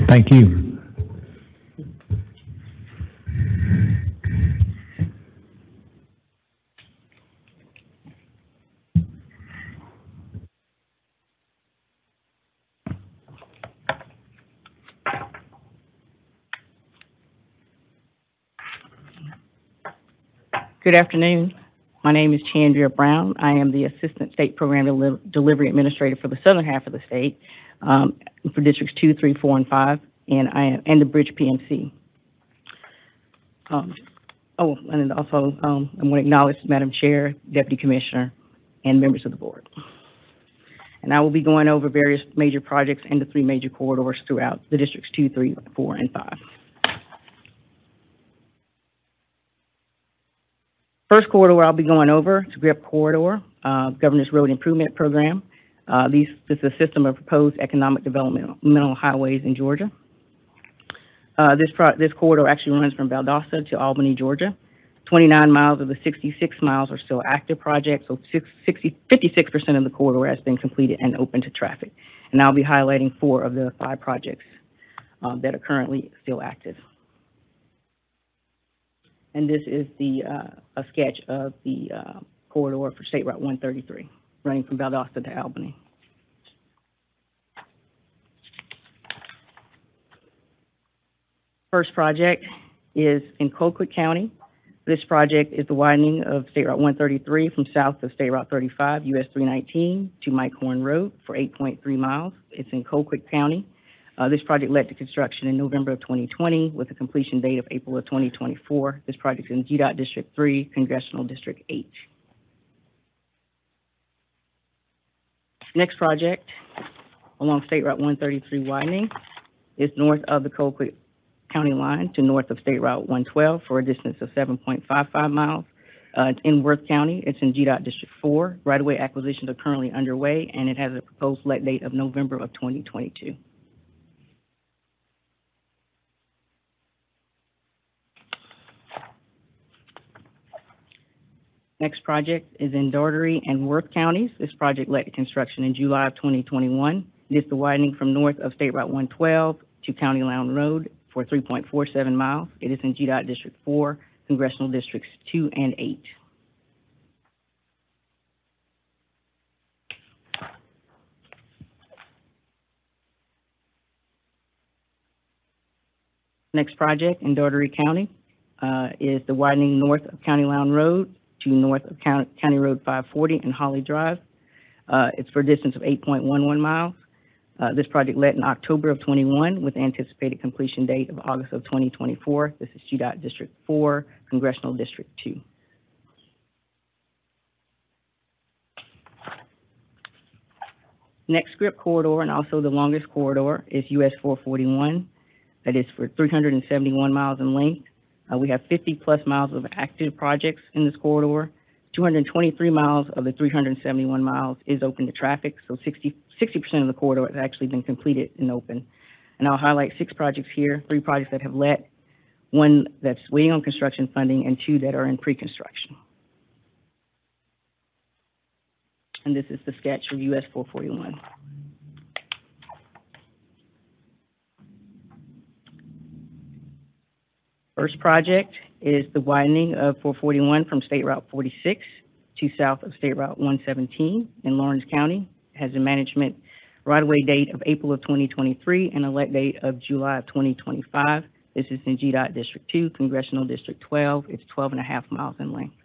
Thank you. Good afternoon. My name is Chandra Brown. I am the Assistant State Program Delivery Administrator for the southern half of the state for Districts 2, 3, 4, and 5, and the Bridge PMC. And also I want to acknowledge Madam Chair, Deputy Commissioner, and members of the board. And I will be going over various major projects and the 3 major corridors throughout the Districts 2, 3, 4, and 5. First corridor I'll be going over is GRIP Corridor, Governor's Road Improvement Program. This is a system of proposed economic developmental highways in Georgia. This corridor actually runs from Valdosta to Albany, Georgia. 29 miles of the 66 miles are still active projects, so 56% of the corridor has been completed and open to traffic. And I'll be highlighting 4 of the 5 projects that are currently still active. And this is a sketch of the corridor for State Route 133, running from Valdosta to Albany. First project is in Colquitt County. This project is the widening of State Route 133 from south of State Route 35, US 319 to Mike Horn Road for 8.3 miles. It's in Colquitt County. This project led to construction in November of 2020 with a completion date of April of 2024. This project is in GDOT District 3, Congressional District 8. Next project along State Route 133 widening is north of the Colquitt County line to north of State Route 112 for a distance of 7.55 miles. It's in Worth County. It's in GDOT District 4. Right-of-way acquisitions are currently underway, and it has a proposed let date of November of 2022. Next project is in Daugherty and Worth counties. This project led to construction in July of 2021. It is the widening from north of State Route 112 to County Line Road for 3.47 miles. It is in GDOT District 4, Congressional Districts 2 and 8. Next project in Daugherty County is the widening north of County Line Road to north of County Road 540 and Holly Drive. It's for a distance of 8.11 miles. This project led in October of 21 with anticipated completion date of August of 2024. This is GDOT District 4, Congressional District 2. Next GRIP corridor, and also the longest corridor, is US 441. That is for 371 miles in length. We have 50 plus miles of active projects in this corridor. 223 miles of the 371 miles is open to traffic, so 60% of the corridor has actually been completed and open. And I'll highlight 6 projects here, 3 projects that have let, 1 that's waiting on construction funding, and 2 that are in pre-construction. And this is the sketch of US 441. First project is the widening of 441 from State Route 46 to south of State Route 117 in Lawrence County. It has a management right-of-way date of April of 2023 and a let date of July of 2025. This is in GDOT District 2, Congressional District 12. It's 12.5 miles in length.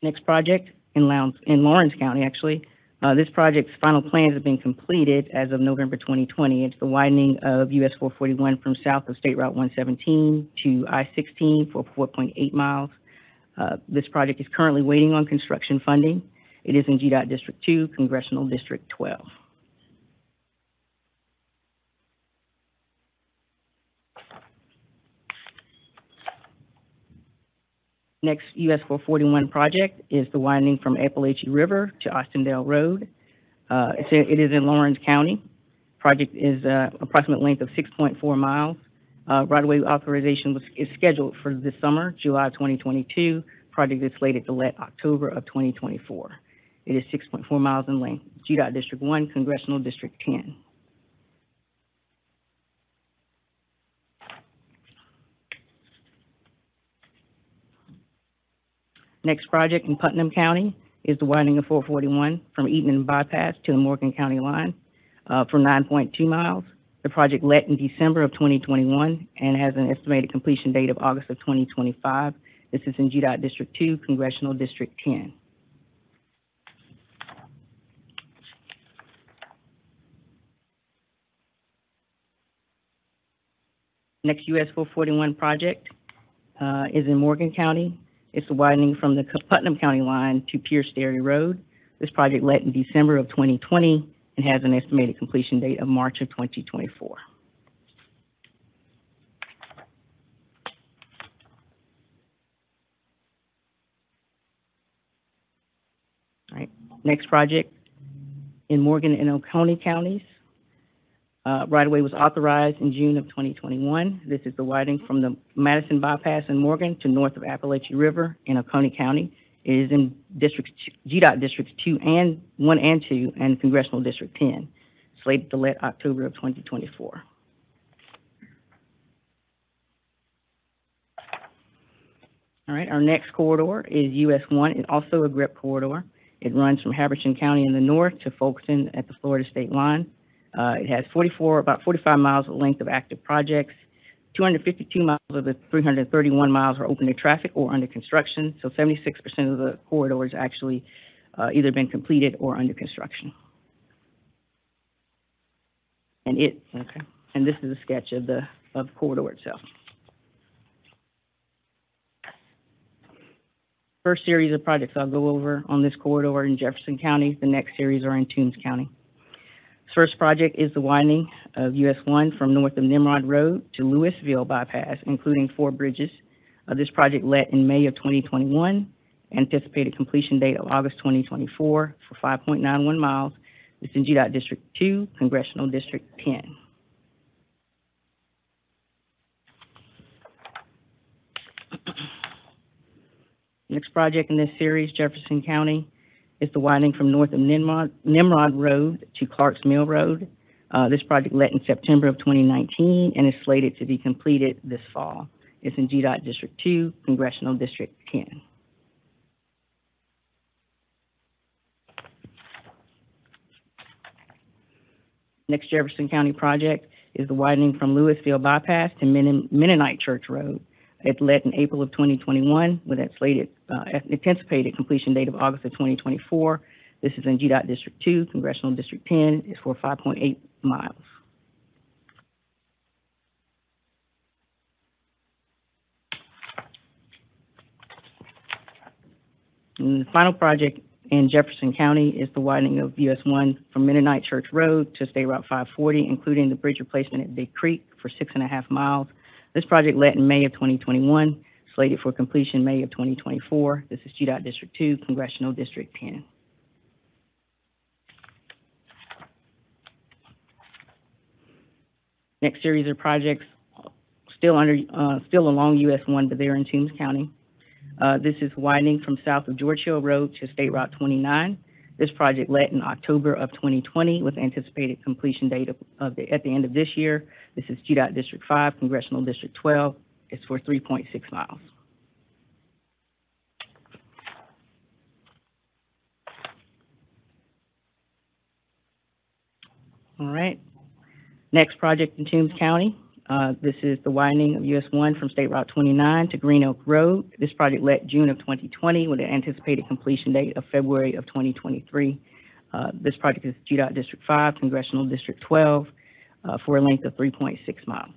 Next project in Lawrence County, actually. This project's final plans have been completed as of November 2020. It's the widening of US 441 from south of State Route 117 to I-16 for 4.8 miles. This project is currently waiting on construction funding. It is in GDOT District 2, Congressional District 12. Next US 441 project is the widening from Appalachia River to Austindale Road. It is in Lawrence County. Project is approximate length of 6.4 miles. Right-of-way authorization is scheduled for this summer, July 2022. Project is slated to let October of 2024. It is 6.4 miles in length. GDOT District 1, Congressional District 10. Next project in Putnam County is the widening of 441 from Eaton Bypass to the Morgan County line for 9.2 miles. The project let in December of 2021 and has an estimated completion date of August of 2025. This is in GDOT District 2, Congressional District 10. Next US 441 project is in Morgan County. It's the widening from the Putnam County line to Pierce Dairy Road. This project let in December of 2020 and has an estimated completion date of March of 2024. All right, next project in Morgan and Oconee counties. Right-of-way was authorized in June of 2021. This is the widening from the Madison Bypass in Morgan to north of Appalachian River in Oconee County. It is in GDOT Districts 1 and 2 and Congressional District 10, slated to let October of 2024. All right, our next corridor is US 1. It's also a GRIP corridor. It runs from Habersham County in the north to Folkestone at the Florida state line. It has about 45 miles of length of active projects. 252 miles of the 331 miles are open to traffic or under construction. So 76% of the corridor has actually either been completed or under construction. And this is a sketch of the corridor itself. First series of projects I'll go over on this corridor in Jefferson County. The next series are in Toombs County. First project is the widening of US 1 from north of Nimrod Road to Lewisville Bypass, including 4 bridges. This project let in May of 2021, anticipated completion date of August 2024 for 5.91 miles. It's in GDOT District 2, Congressional District 10. Next project in this series, Jefferson County, is the widening from north of Nimrod Road to Clark's Mill Road. This project let in September of 2019 and is slated to be completed this fall. It's in GDOT District 2, Congressional District 10. Next Jefferson County project is the widening from Lewisville Bypass to Mennonite Church Road. It let in April of 2021 with that slated anticipated completion date of August of 2024. This is in GDOT District 2, Congressional District 10. It's for 5.8 miles. And the final project in Jefferson County is the widening of US 1 from Mennonite Church Road to State Route 540, including the bridge replacement at Big Creek for 6.5 miles. This project let in May of 2021, slated for completion May of 2024. This is GDOT District 2, Congressional District 10. Next series of projects still along US 1, but they're in Toombs County. This is widening from south of George Hill Road to State Route 29. This project let in October of 2020 with anticipated completion date at the end of this year. This is GDOT District 5, Congressional District 12. It's for 3.6 miles. All right. Next project in Toombs County. This is the widening of US 1 from State Route 29 to Green Oak Road. This project let June of 2020 with an anticipated completion date of February of 2023. This project is GDOT District 5, Congressional District 12, for a length of 3.6 miles.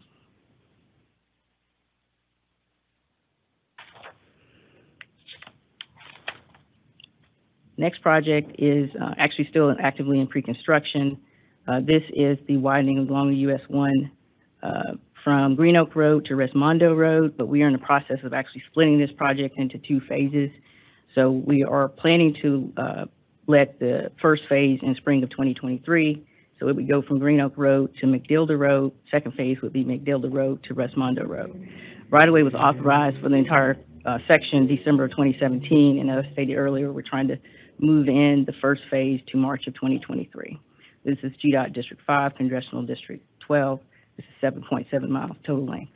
Next project is actually still actively in pre-construction. This is the widening along the US 1 from Green Oak Road to Resmondo Road, but we are in the process of actually splitting this project into 2 phases. So we are planning to let the first phase in spring of 2023. So it would go from Green Oak Road to McDilda Road. Second phase would be McDilda Road to Resmondo Road. Right-of-way was authorized for the entire section December of 2017, and as I stated earlier, we're trying to move in the first phase to March of 2023. This is GDOT District 5, Congressional District 12. This is 7.7 miles total length.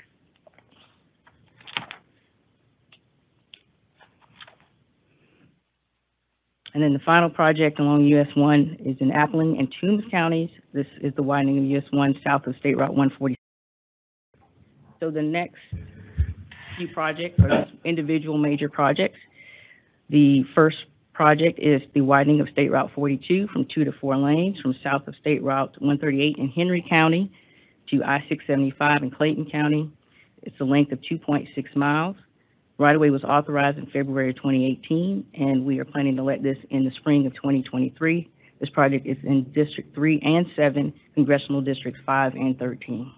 And then the final project along US 1 is in Appling and Toombs counties. This is the widening of US 1 south of State Route 140. So the next few projects are individual major projects. The first project is the widening of State Route 42 from 2 to 4 lanes from south of State Route 138 in Henry County to I-675 in Clayton County. It's a length of 2.6 miles. Right-of-way was authorized in February of 2018, and we are planning to let this in the spring of 2023. This project is in District 3 and 7, Congressional Districts 5 and 13.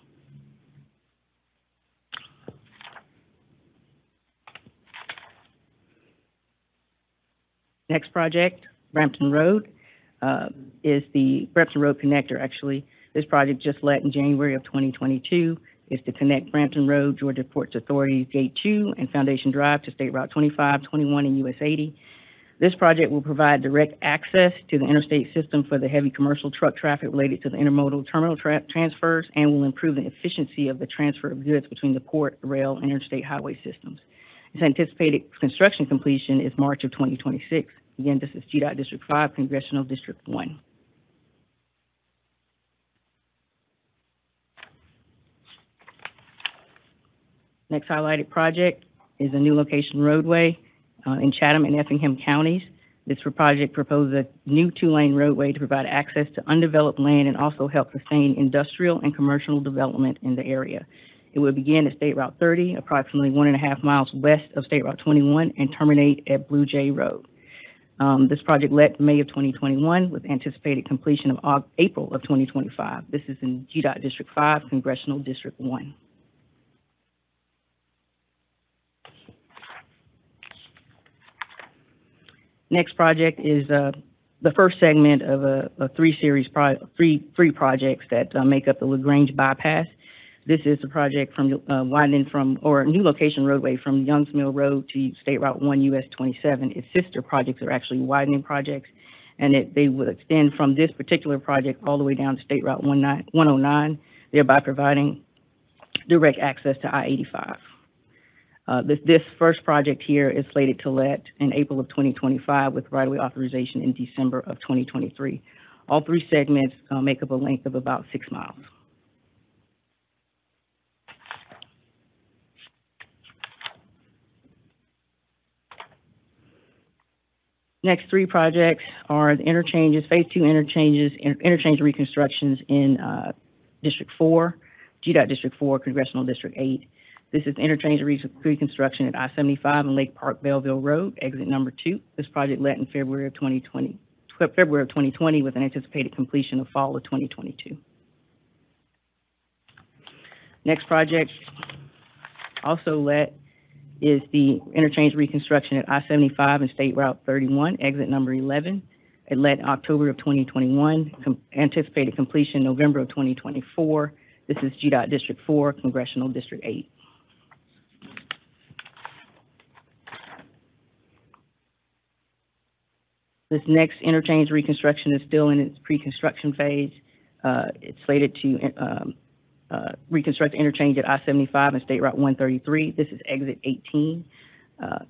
Next project, Brampton Road, is the Brampton Road connector, actually. This project just let in January of 2022 is to connect Brampton Road, Georgia Ports Authority Gate 2 and Foundation Drive to State Route 25, 21, and US 80. This project will provide direct access to the interstate system for the heavy commercial truck traffic related to the intermodal terminal transfers and will improve the efficiency of the transfer of goods between the port, rail, and interstate highway systems. Its anticipated construction completion is March of 2026. Again, this is GDOT District 5, Congressional District 1. Next highlighted project is a new location roadway in Chatham and Effingham counties. This project proposes a new 2-lane roadway to provide access to undeveloped land and also help sustain industrial and commercial development in the area. It will begin at State Route 30, approximately 1.5 miles west of State Route 21, and terminate at Blue Jay Road. This project let in May of 2021 with anticipated completion of April of 2025. This is in GDOT District 5, Congressional District 1. Next project is the first segment of a three projects that make up the Lagrange Bypass. This is the project from widening from, or a new location roadway from Youngs Mill Road to State Route 1 US 27. Its sister projects are actually widening projects, and they will extend from this particular project all the way down to State Route 109, thereby providing direct access to I-85. This first project here is slated to let in April of 2025 with right-of-way authorization in December of 2023. All three segments make up a length of about 6 miles. Next three projects are the interchanges, Phase 2 interchanges, interchange reconstructions in District 4, GDOT District 4, Congressional District 8. This is interchange reconstruction at I-75 and Lake Park Belleville Road, exit number 2. This project let in February of 2020 with an anticipated completion of fall of 2022. Next project also let is the interchange reconstruction at I-75 and State Route 31, exit number 11. It let in October of 2021, anticipated completion November of 2024. This is GDOT District 4, Congressional District 8. This next interchange reconstruction is still in its pre-construction phase. It's slated to reconstruct the interchange at I-75 and State Route 133. This is exit 18.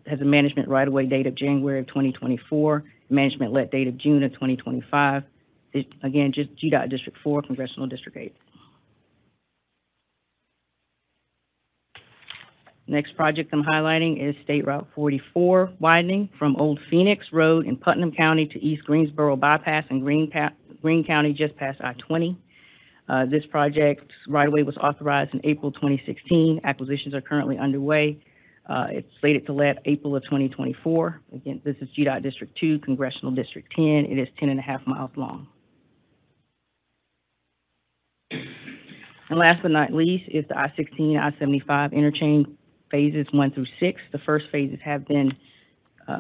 Has a management right-of-way date of January of 2024, management let date of June of 2025. Again, just GDOT District 4, Congressional District 8. Next project I'm highlighting is State Route 44 widening from Old Phoenix Road in Putnam County to East Greensboro Bypass in Greene County, just past I-20. This project's right-of-way was authorized in April 2016. Acquisitions are currently underway. It's slated to let April of 2024. Again, this is GDOT District 2, Congressional District 10. It is 10.5 miles long. And last but not least is the I-16, I-75 interchange phases 1 through 6. The first phases have been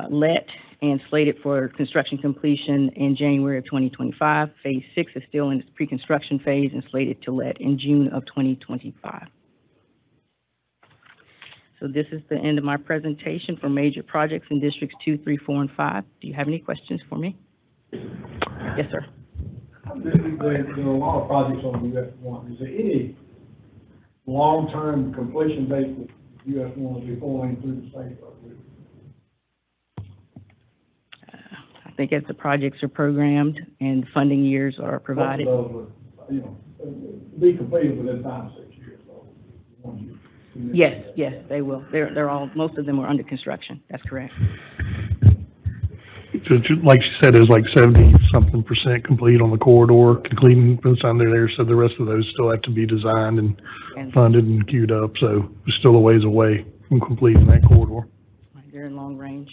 let and slated for construction completion in January of 2025. Phase 6 is still in its pre-construction phase and slated to let in June of 2025. So this is the end of my presentation for major projects in Districts 2, 3, 4, and 5. Do you have any questions for me? Yes, sir. There are a lot of projects on US 1. Is there any long-term completion date that US 1 will be flowing through the state? I think as the projects are programmed and funding years are provided. Be completed within 5 to 6 years. Yes, they will. They're all, most of them are under construction. That's correct. So like she said, it's like 70-something% complete on the corridor, completing from the time they're there. So the rest of those still have to be designed and funded and queued up. So we're still a ways away from completing that corridor. They're in long range.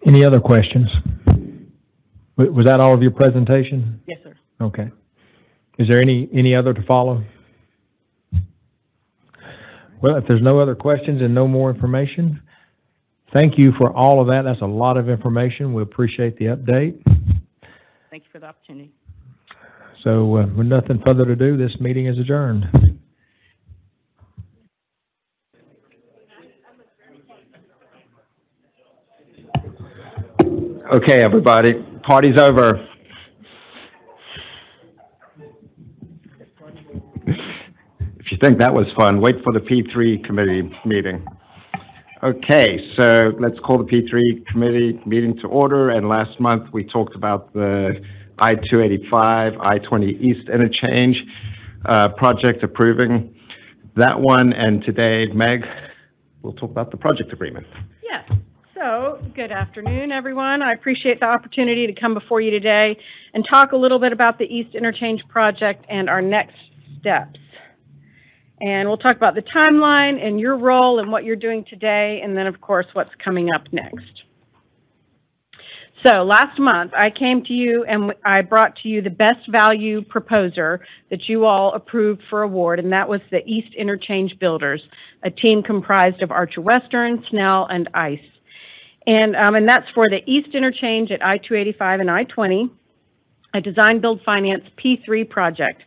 Any other questions? Was that all of your presentation? Yes, sir. Okay. Is there any other to follow? Well, if there's no other questions and no more information, thank you for all of that. That's a lot of information. We appreciate the update. Thank you for the opportunity. So with nothing further to do, this meeting is adjourned. Okay, everybody, party's over. If you think that was fun, wait for the P3 committee meeting. Okay, so let's call the P3 committee meeting to order. And last month we talked about the I-285, I-20 East Interchange project, approving that one. And today, Meg, we'll talk about the project agreement. Yes. So, good afternoon, everyone. I appreciate the opportunity to come before you today and talk a little bit about the East Interchange project and our next steps. And we'll talk about the timeline and your role and what you're doing today, and then, of course, what's coming up next. So, last month, I came to you and I brought to you the best value proposer that you all approved for award, and that was the East Interchange Builders, a team comprised of Archer Western, Snell, and ICE. And that's for the East Interchange at I-285 and I-20, a design build finance P3 project.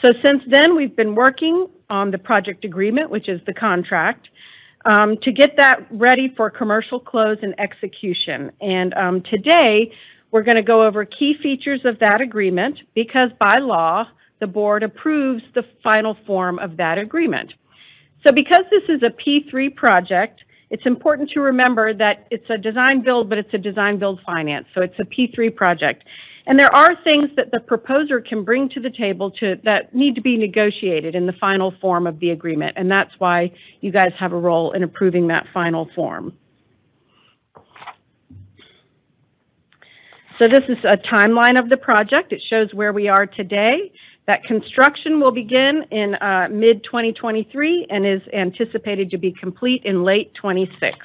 So since then, we've been working on the project agreement, which is the contract, to get that ready for commercial close and execution. And today, we're going to go over key features of that agreement because by law, the board approves the final form of that agreement. So because this is a P3 project, it's important to remember that it's a design build, but it's a design build finance. So it's a P3 project. And there are things that the proposer can bring to the table that need to be negotiated in the final form of the agreement. And that's why you guys have a role in approving that final form. So this is a timeline of the project. It shows where we are today. That construction will begin in mid-2023 and is anticipated to be complete in late 26.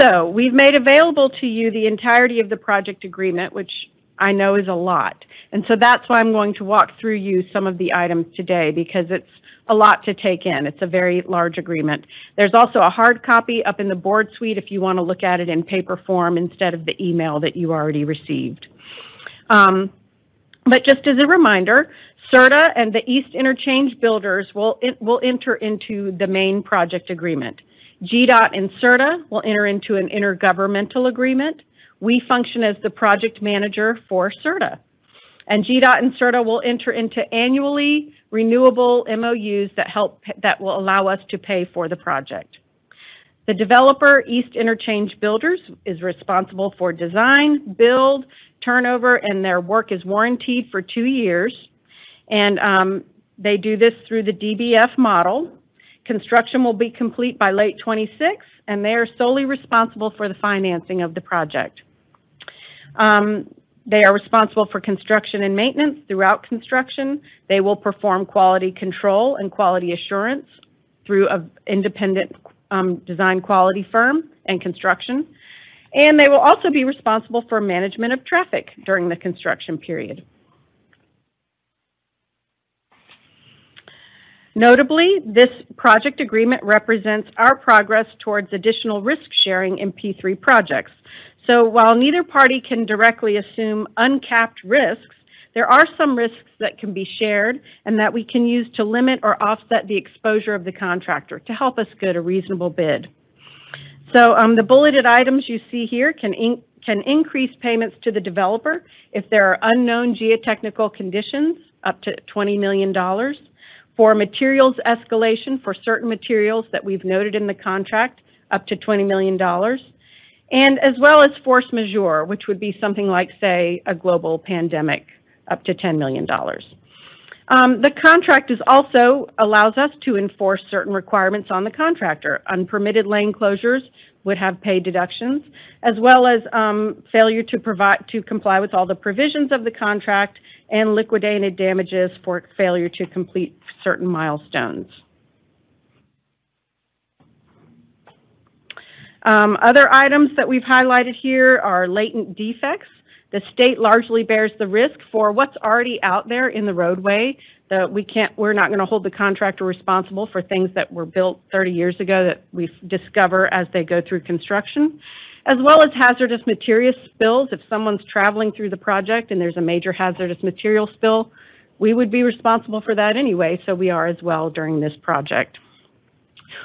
So we've made available to you the entirety of the project agreement, which I know is a lot. And so that's why I'm going to walk through you some of the items today because it's a lot to take in. It's a very large agreement. There's also a hard copy up in the board suite if you want to look at it in paper form instead of the email that you already received. But just as a reminder, CERTA and the East Interchange Builders will enter into the main project agreement. GDOT and CERTA will enter into an intergovernmental agreement. We function as the project manager for CERTA. And GDOT and CERTA will enter into annually renewable MOUs that will allow us to pay for the project. The developer, East Interchange Builders, is responsible for design, build, turnover, and their work is warranted for 2 years. And they do this through the DBF model. Construction will be complete by late 26, and they are solely responsible for the financing of the project. They are responsible for construction and maintenance throughout construction. They will perform quality control and quality assurance through an independent design quality firm and construction. And they will also be responsible for management of traffic during the construction period. Notably, this project agreement represents our progress towards additional risk sharing in P3 projects. So while neither party can directly assume uncapped risks, there are some risks that can be shared and that we can use to limit or offset the exposure of the contractor to help us get a reasonable bid. So the bulleted items you see here can increase payments to the developer if there are unknown geotechnical conditions, up to $20 million. For materials escalation for certain materials that we've noted in the contract, up to $20 million. And as well as force majeure, which would be something like, say, a global pandemic, up to $10 million. The contract also allows us to enforce certain requirements on the contractor. Unpermitted lane closures would have pay deductions, as well as failure to comply with all the provisions of the contract and liquidated damages for failure to complete certain milestones. Other items that we've highlighted here are latent defects. The state largely bears the risk for what's already out there in the roadway. We're not going to hold the contractor responsible for things that were built 30 years ago that we discover as they go through construction, as well as hazardous material spills. If someone's traveling through the project and there's a major hazardous material spill, we would be responsible for that anyway, so we are as well during this project.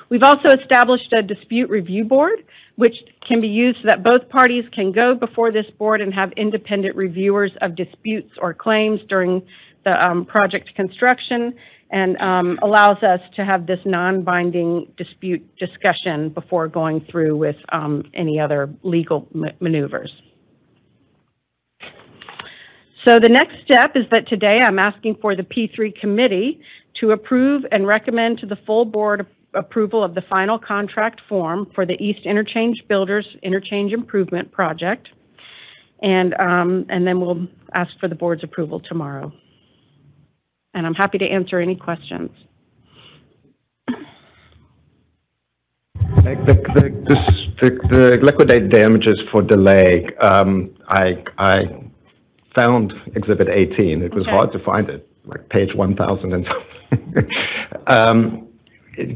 We've also established a dispute review board, which can be used so that both parties can go before this board and have independent reviewers of disputes or claims during the project construction, and allows us to have this non-binding dispute discussion before going through with any other legal maneuvers. So the next step is that today I'm asking for the P3 committee to approve and recommend to the full board approval of the final contract form for the East Interchange Builders Interchange Improvement Project. And then we'll ask for the board's approval tomorrow. And I'm happy to answer any questions. The liquidated damages for delay, I found Exhibit 18. It was hard to find it, like page 1,000 and something.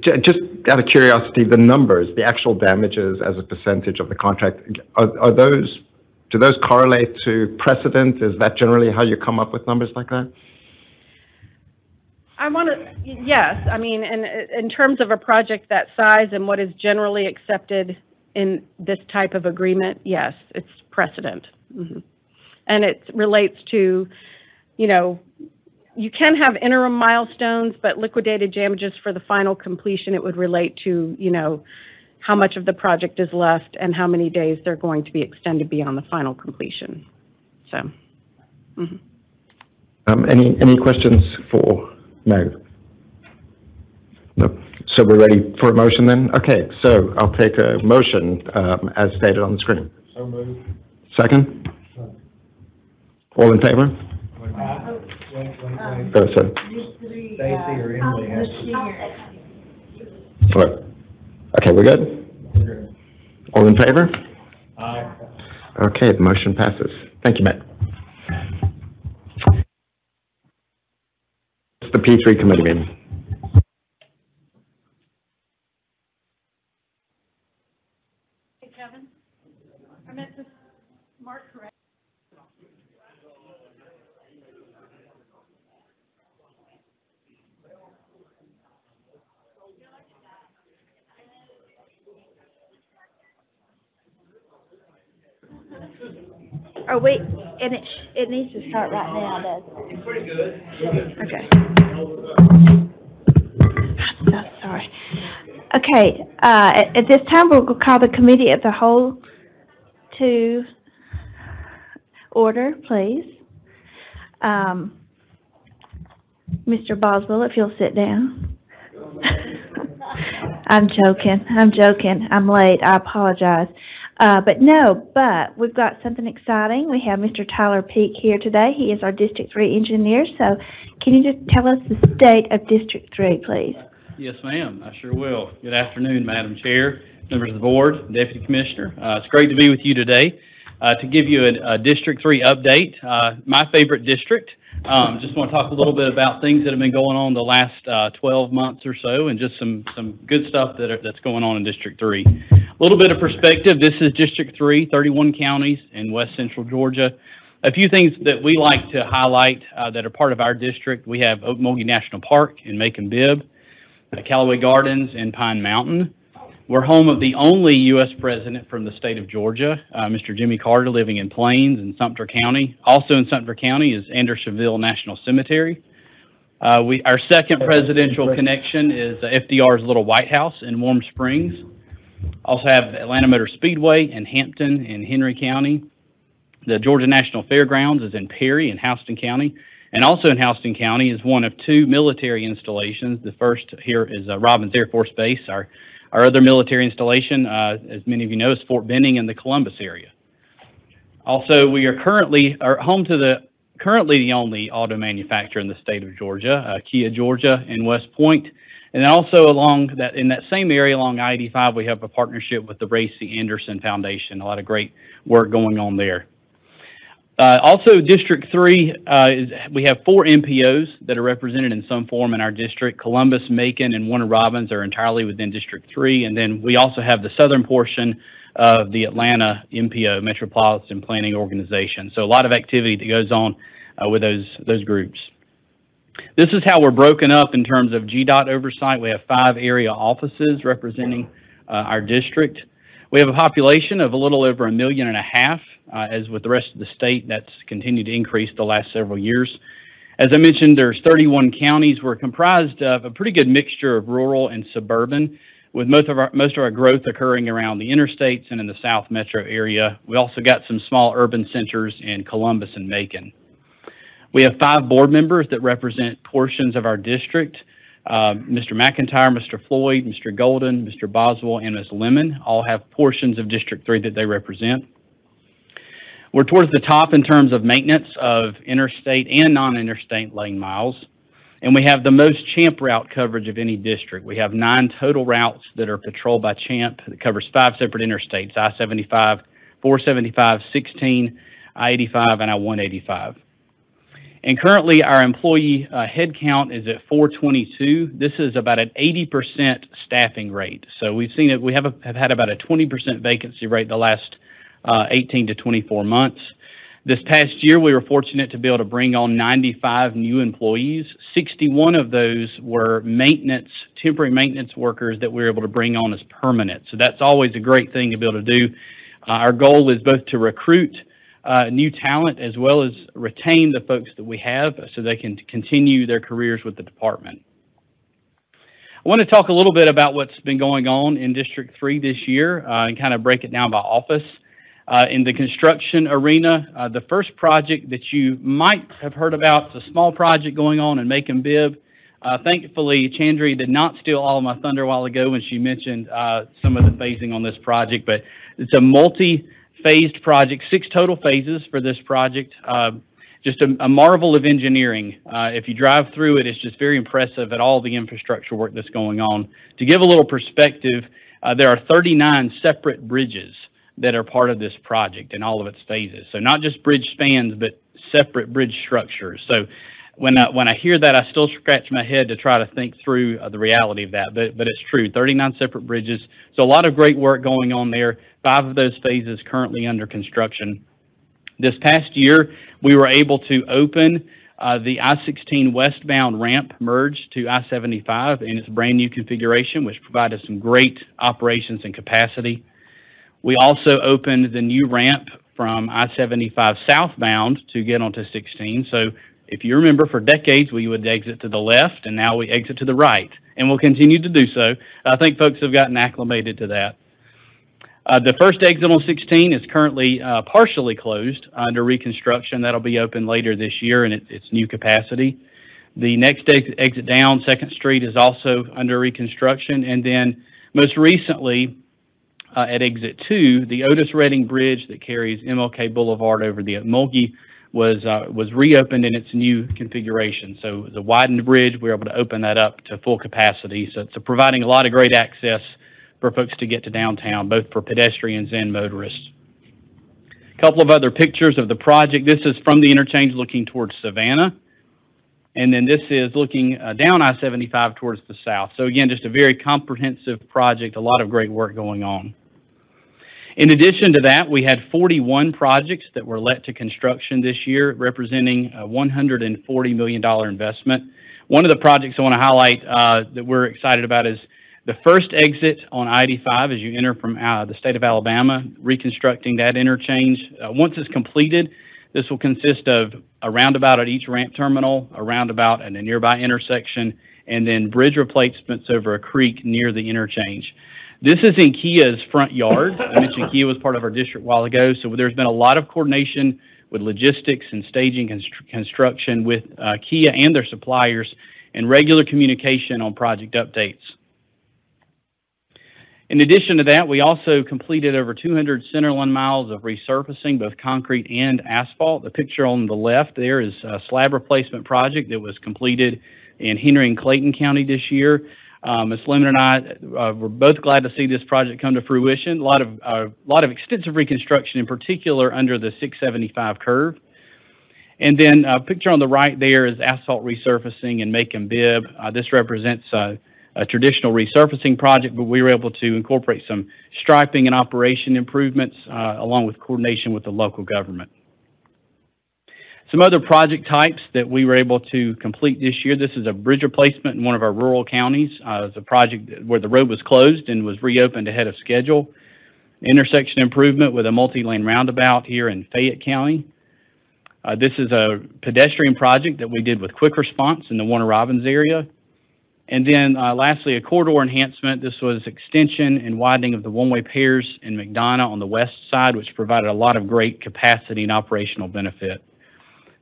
Just out of curiosity, the numbers, the actual damages as a percentage of the contract, do those correlate to precedent? Is that generally how you come up with numbers like that? Yes, I mean, in terms of a project that size and what is generally accepted in this type of agreement, yes, it's precedent. Mm-hmm. And it relates to, you can have interim milestones, but liquidated damages for the final completion, it would relate to, how much of the project is left and how many days they're going to be extended beyond the final completion. So, any questions for Meg? No. So we're ready for a motion then? Okay, so I'll take a motion as stated on the screen. So moved. Second? All in favor? Go, sir. Stacy or Emily has to. All right. Okay, we're good? We're good. All in favor? Aye. Okay, the motion passes. Thank you, Matt. It's the P3 committee meeting. Hey, Kevin, I meant to mark correct. Are we, and it needs to start right now, doesn't it? Pretty good. Okay. I'm so sorry. Okay, at this time, we'll call the committee of the whole to order, please. Mr. Boswell, if you'll sit down. I'm joking. I'm late. I apologize. But we've got something exciting. We have Mr. Tyler Peak here today. He is our District 3 engineer. So can you just tell us the state of District 3, please? Yes, ma'am. I sure will. Good afternoon, Madam Chair, members of the board, Deputy Commissioner. It's great to be with you today to give you a District 3 update. My favorite district. Just want to talk a little bit about things that have been going on the last 12 months or so, and just some good stuff that's going on in District 3. A little bit of perspective, this is District 3, 31 counties in west central Georgia. A few things that we like to highlight that are part of our district. We have Okmulgee National Park in Macon-Bibb, Callaway Gardens in Pine Mountain. We're home of the only U.S. president from the state of Georgia, Mr. Jimmy Carter, living in Plains in Sumter County. Also in Sumter County is Andersonville National Cemetery. Our second presidential connection is FDR's Little White House in Warm Springs. Also have Atlanta Motor Speedway in Hampton in Henry County. The Georgia National Fairgrounds is in Perry in Houston County. And also in Houston County is one of two military installations. The first here is Robins Air Force Base. Our other military installation, as many of you know, is Fort Benning in the Columbus area. Also, we are currently home to the only auto manufacturer in the state of Georgia, Kia Georgia in West Point. And then also along that, in that same area along I-85, we have a partnership with the Ray C. Anderson Foundation. A lot of great work going on there. Also, District 3, we have 4 MPOs that are represented in some form in our district. Columbus, Macon, and Warner Robins are entirely within District 3. And then we also have the southern portion of the Atlanta MPO, Metropolitan Planning Organization. So a lot of activity that goes on with those groups. This is how we're broken up in terms of GDOT oversight. We have 5 area offices representing our district. We have a population of a little over 1.5 million, as with the rest of the state, that's continued to increase the last several years. As I mentioned, there's 31 counties. We're comprised of a pretty good mixture of rural and suburban, with most of our growth occurring around the interstates and in the South Metro area. We also got some small urban centers in Columbus and Macon. We have 5 board members that represent portions of our district. Mr. McIntyre, Mr. Floyd, Mr. Golden, Mr. Boswell, and Ms. Lemon all have portions of District 3 that they represent. We're towards the top in terms of maintenance of interstate and non-interstate lane miles, and we have the most CHAMP route coverage of any district. We have 9 total routes that are patrolled by CHAMP that covers 5 separate interstates: I-75, 475, 16, I-85, and I-185. And currently, our employee headcount is at 422. This is about an 80% staffing rate. So we've seen it. We have had about a 20% vacancy rate the last 18 to 24 months. This past year, we were fortunate to be able to bring on 95 new employees. 61 of those were temporary maintenance workers that we were able to bring on as permanent. So that's always a great thing to be able to do. Our goal is both to recruit new talent as well as retain the folks that we have so they can continue their careers with the department. I want to talk a little bit about what's been going on in District 3 this year and kind of break it down by office. In the construction arena, the first project that you might have heard about is a small project going on in Macon Bibb. Thankfully, Chandri did not steal all of my thunder a while ago when she mentioned some of the phasing on this project, but it's a multi-phased project, 6 total phases for this project. Just a marvel of engineering. If you drive through it, it's just very impressive at all the infrastructure work that's going on. To give a little perspective, there are 39 separate bridges that are part of this project in all of its phases. So not just bridge spans, but separate bridge structures. So when I hear that, I still scratch my head to try to think through the reality of that. But it's true, 39 separate bridges. So a lot of great work going on there. 5 of those phases currently under construction. This past year, we were able to open the I-16 westbound ramp merge to I-75 in its brand new configuration, which provided some great operations and capacity. We also opened the new ramp from I-75 southbound to get onto 16. So if you remember, for decades, we would exit to the left, and now we exit to the right, and we'll continue to do so. I think folks have gotten acclimated to that. The first exit on 16 is currently partially closed under reconstruction. That'll be open later this year in its new capacity. The next exit down, 2nd Street, is also under reconstruction. And then most recently, at exit 2, the Otis Redding Bridge that carries MLK Boulevard over the Mulkey was reopened in its new configuration. So the widened bridge, we were able to open that up to full capacity. So it's providing a lot of great access for folks to get to downtown, both for pedestrians and motorists. A couple of other pictures of the project. This is from the interchange looking towards Savannah. And then this is looking down I-75 towards the south. So again, just a very comprehensive project, a lot of great work going on. In addition to that, we had 41 projects that were let to construction this year, representing a $140 million investment. One of the projects I want to highlight that we're excited about is the first exit on I-85 as you enter from the state of Alabama, reconstructing that interchange. Once it's completed, this will consist of a roundabout at each ramp terminal, a roundabout at a nearby intersection, and then bridge replacements over a creek near the interchange. This is in Kia's front yard. I mentioned Kia was part of our district a while ago, so there's been a lot of coordination with logistics and staging construction with Kia and their suppliers, and regular communication on project updates. In addition to that, we also completed over 200 centerline miles of resurfacing, both concrete and asphalt. The picture on the left there is a slab replacement project that was completed in Henry and Clayton County this year. Ms. Lemon and I were both glad to see this project come to fruition. A lot of extensive reconstruction, in particular under the 675 curve. And then a picture on the right there is asphalt resurfacing and make and bib. This represents a traditional resurfacing project, but we were able to incorporate some striping and operation improvements along with coordination with the local government. Some other project types that we were able to complete this year. This is a bridge replacement in one of our rural counties. It's a project where the road was closed and was reopened ahead of schedule. Intersection improvement with a multi-lane roundabout here in Fayette County. This is a pedestrian project that we did with quick response in the Warner Robins area. And then lastly, a corridor enhancement. This was extension and widening of the one-way pairs in McDonough on the west side, which provided a lot of great capacity and operational benefit.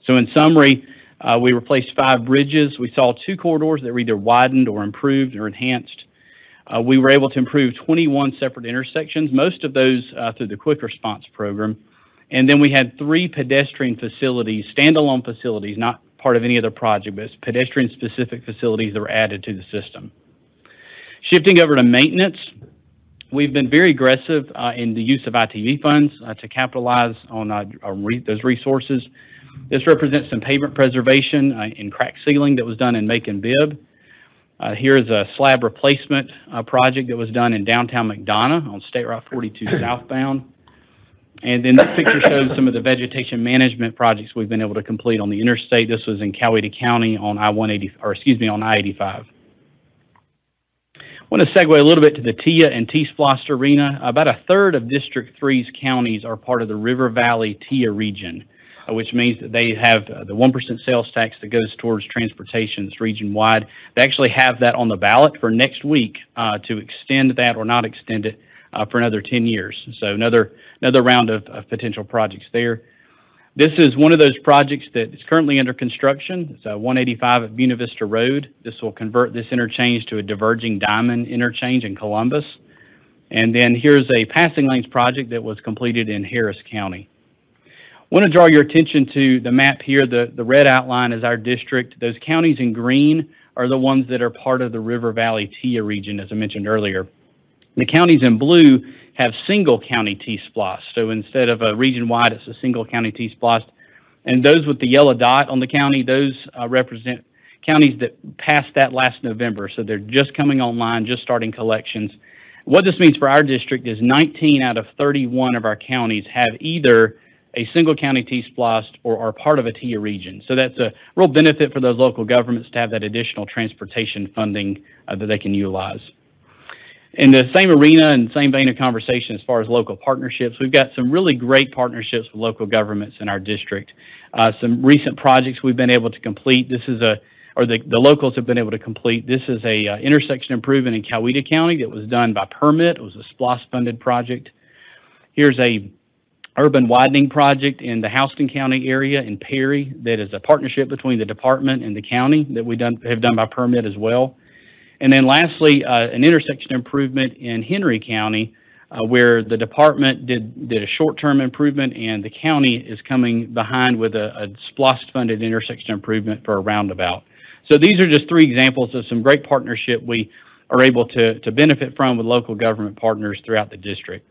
So in summary, we replaced 5 bridges. We saw 2 corridors that were either widened or improved or enhanced. We were able to improve 21 separate intersections, most of those through the quick response program. And then we had 3 pedestrian facilities, standalone facilities, not part of any other project, but pedestrian-specific facilities that were added to the system. Shifting over to maintenance, we've been very aggressive in the use of ITV funds to capitalize on those resources. This represents some pavement preservation in crack sealing that was done in make and bib. Here is a slab replacement project that was done in downtown McDonough on State Route 42 southbound. And then this picture shows some of the vegetation management projects we've been able to complete on the interstate. This was in Coweta County on I-85. I want to segue a little bit to the TIA and T-SPLOST arena. About a third of District 3's counties are part of the River Valley TIA region, which means that they have the 1% sales tax that goes towards transportation that's region-wide. They actually have that on the ballot for next week to extend that or not extend it for another 10 years. So another round of potential projects there. This is one of those projects that is currently under construction. It's 185 at Buena Vista Road. This will convert this interchange to a diverging diamond interchange in Columbus. And then here's a passing lanes project that was completed in Harris County. I want to draw your attention to the map here. The red outline is our district. Those counties in green are the ones that are part of the River Valley TIA region, as I mentioned earlier. The counties in blue have single county T-SPLOST. So instead of a region-wide, it's a single county T-SPLOST. And those with the yellow dot on the county, those represent counties that passed that last November. So they're just coming online, just starting collections. What this means for our district is 19 out of 31 of our counties have either a single county T-SPLOST or are part of a TIA region. So that's a real benefit for those local governments to have that additional transportation funding that they can utilize. In the same arena and same vein of conversation as far as local partnerships, we've got some really great partnerships with local governments in our district. Some recent projects we've been able to complete. This is the locals have been able to complete. This is a intersection improvement in Coweta County that was done by permit. It was a SPLOST-funded project. Here's a urban widening project in the Houston County area in Perry that is a partnership between the department and the county that we have done by permit as well. And then lastly, an intersection improvement in Henry County where the department did a short-term improvement and the county is coming behind with a SPLOST-funded intersection improvement for a roundabout. So these are just 3 examples of some great partnership we are able to benefit from with local government partners throughout the district.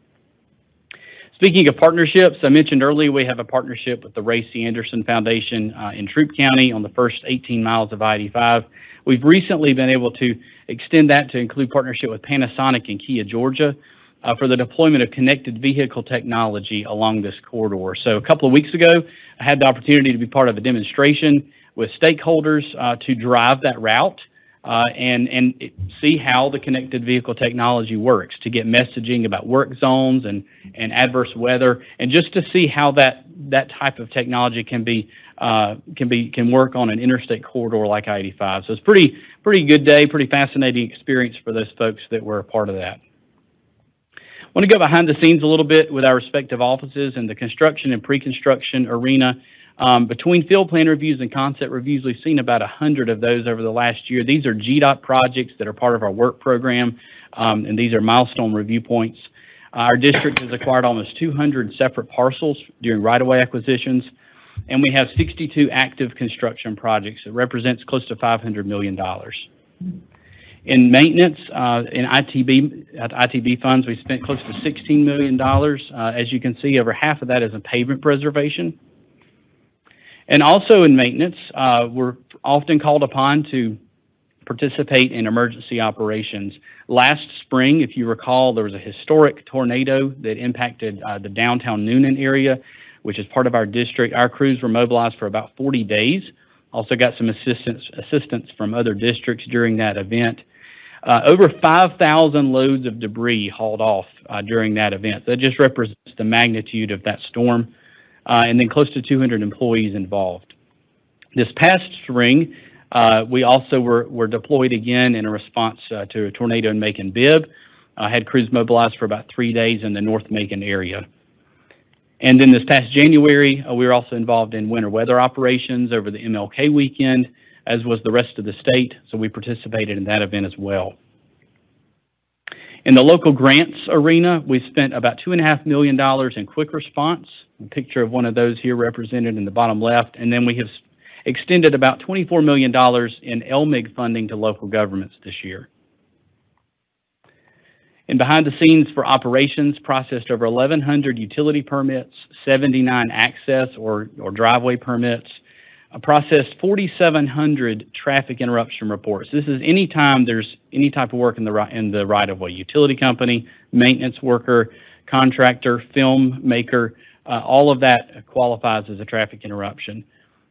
Speaking of partnerships, I mentioned earlier we have a partnership with the Ray C. Anderson Foundation in Troup County on the first 18 miles of I-85. We've recently been able to extend that to include partnership with Panasonic in Kia, Georgia, for the deployment of connected vehicle technology along this corridor. So a couple of weeks ago, I had the opportunity to be part of a demonstration with stakeholders to drive that route and see how the connected vehicle technology works, to get messaging about work zones and adverse weather, and just to see how that type of technology can work on an interstate corridor like I-85. So it's pretty good day, pretty fascinating experience for those folks that were a part of that. I want to go behind the scenes a little bit with our respective offices in the construction and pre-construction arena. Between field plan reviews and concept reviews, we've seen about 100 of those over the last year. These are GDOT projects that are part of our work program, and these are milestone review points. Our district has acquired almost 200 separate parcels during right-of-way acquisitions, and we have 62 active construction projects that represents close to $500 million. In maintenance, in ITB funds, we spent close to $16 million. As you can see, over half of that is in pavement preservation. And also in maintenance, we're often called upon to participate in emergency operations. Last spring, if you recall, there was a historic tornado that impacted the downtown Noonan area, which is part of our district. Our crews were mobilized for about 40 days. Also got some assistance from other districts during that event. Over 5,000 loads of debris hauled off during that event. That just represents the magnitude of that storm. And then close to 200 employees involved. This past spring, we also were deployed again in a response to a tornado in Macon-Bibb. Had crews mobilized for about 3 days in the North Macon area. And then this past January, we were also involved in winter weather operations over the MLK weekend, as was the rest of the state, so we participated in that event as well. In the local grants arena, we spent about $2.5 million in quick response, a picture of one of those here represented in the bottom left, and then we have extended about $24 million in LMIG funding to local governments this year. And behind the scenes for operations, processed over 1,100 utility permits, 79 access or driveway permits, processed 4,700 traffic interruption reports. This is anytime there's any type of work in the right-of-way. Utility company, maintenance worker, contractor, film maker, all of that qualifies as a traffic interruption.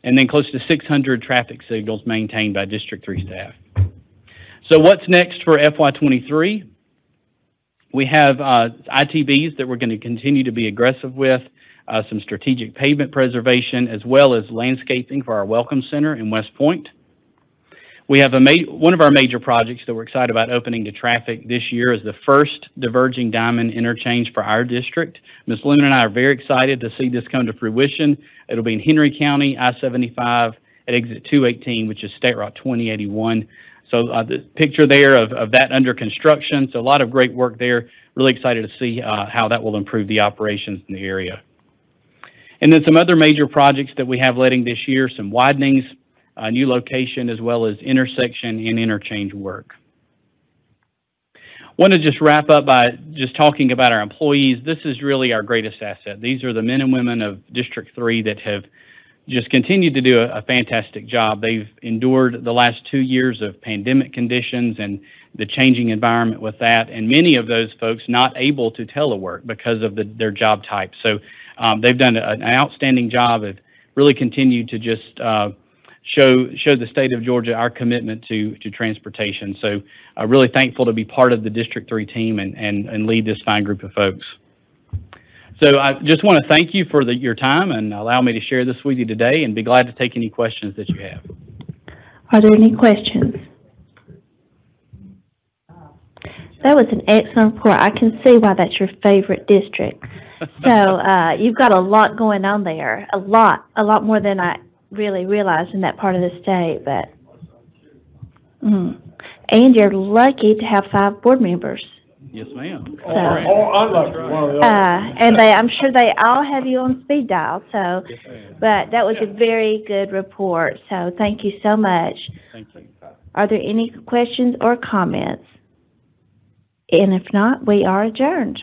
And then close to 600 traffic signals maintained by District 3 staff. So what's next for FY23? We have ITBs that we're going to continue to be aggressive with, some strategic pavement preservation, as well as landscaping for our Welcome Center in West Point. We have one of our major projects that we're excited about opening to traffic this year is the first Diverging Diamond Interchange for our district. Ms. Loon and I are very excited to see this come to fruition. It'll be in Henry County, I-75 at exit 218, which is State Route 2081. So the picture there of that under construction. So a lot of great work there. Really excited to see how that will improve the operations in the area. And then some other major projects that we have letting this year, some widenings, a new location, as well as intersection and interchange work. Want to just wrap up by just talking about our employees. This is really our greatest asset. These are the men and women of District 3 that have just continued to do a fantastic job. They've endured the last 2 years of pandemic conditions and the changing environment with that, and many of those folks not able to telework because of their job type. So they've done an outstanding job of really continued to just show the state of Georgia our commitment to transportation. So really thankful to be part of the District 3 team and lead this fine group of folks. So I just want to thank you for your time and allow me to share this with you today, and be glad to take any questions that you have. Are there any questions? That was an excellent report. I can see why that's your favorite district. So you've got a lot going on there, a lot more than I really realized in that part of the state. But and you're lucky to have 5 board members. Yes, ma'am. So, and I'm sure they all have you on speed dial. So, but that was a very good report. So thank you so much. Thank you. Are there any questions or comments? And if not, we are adjourned.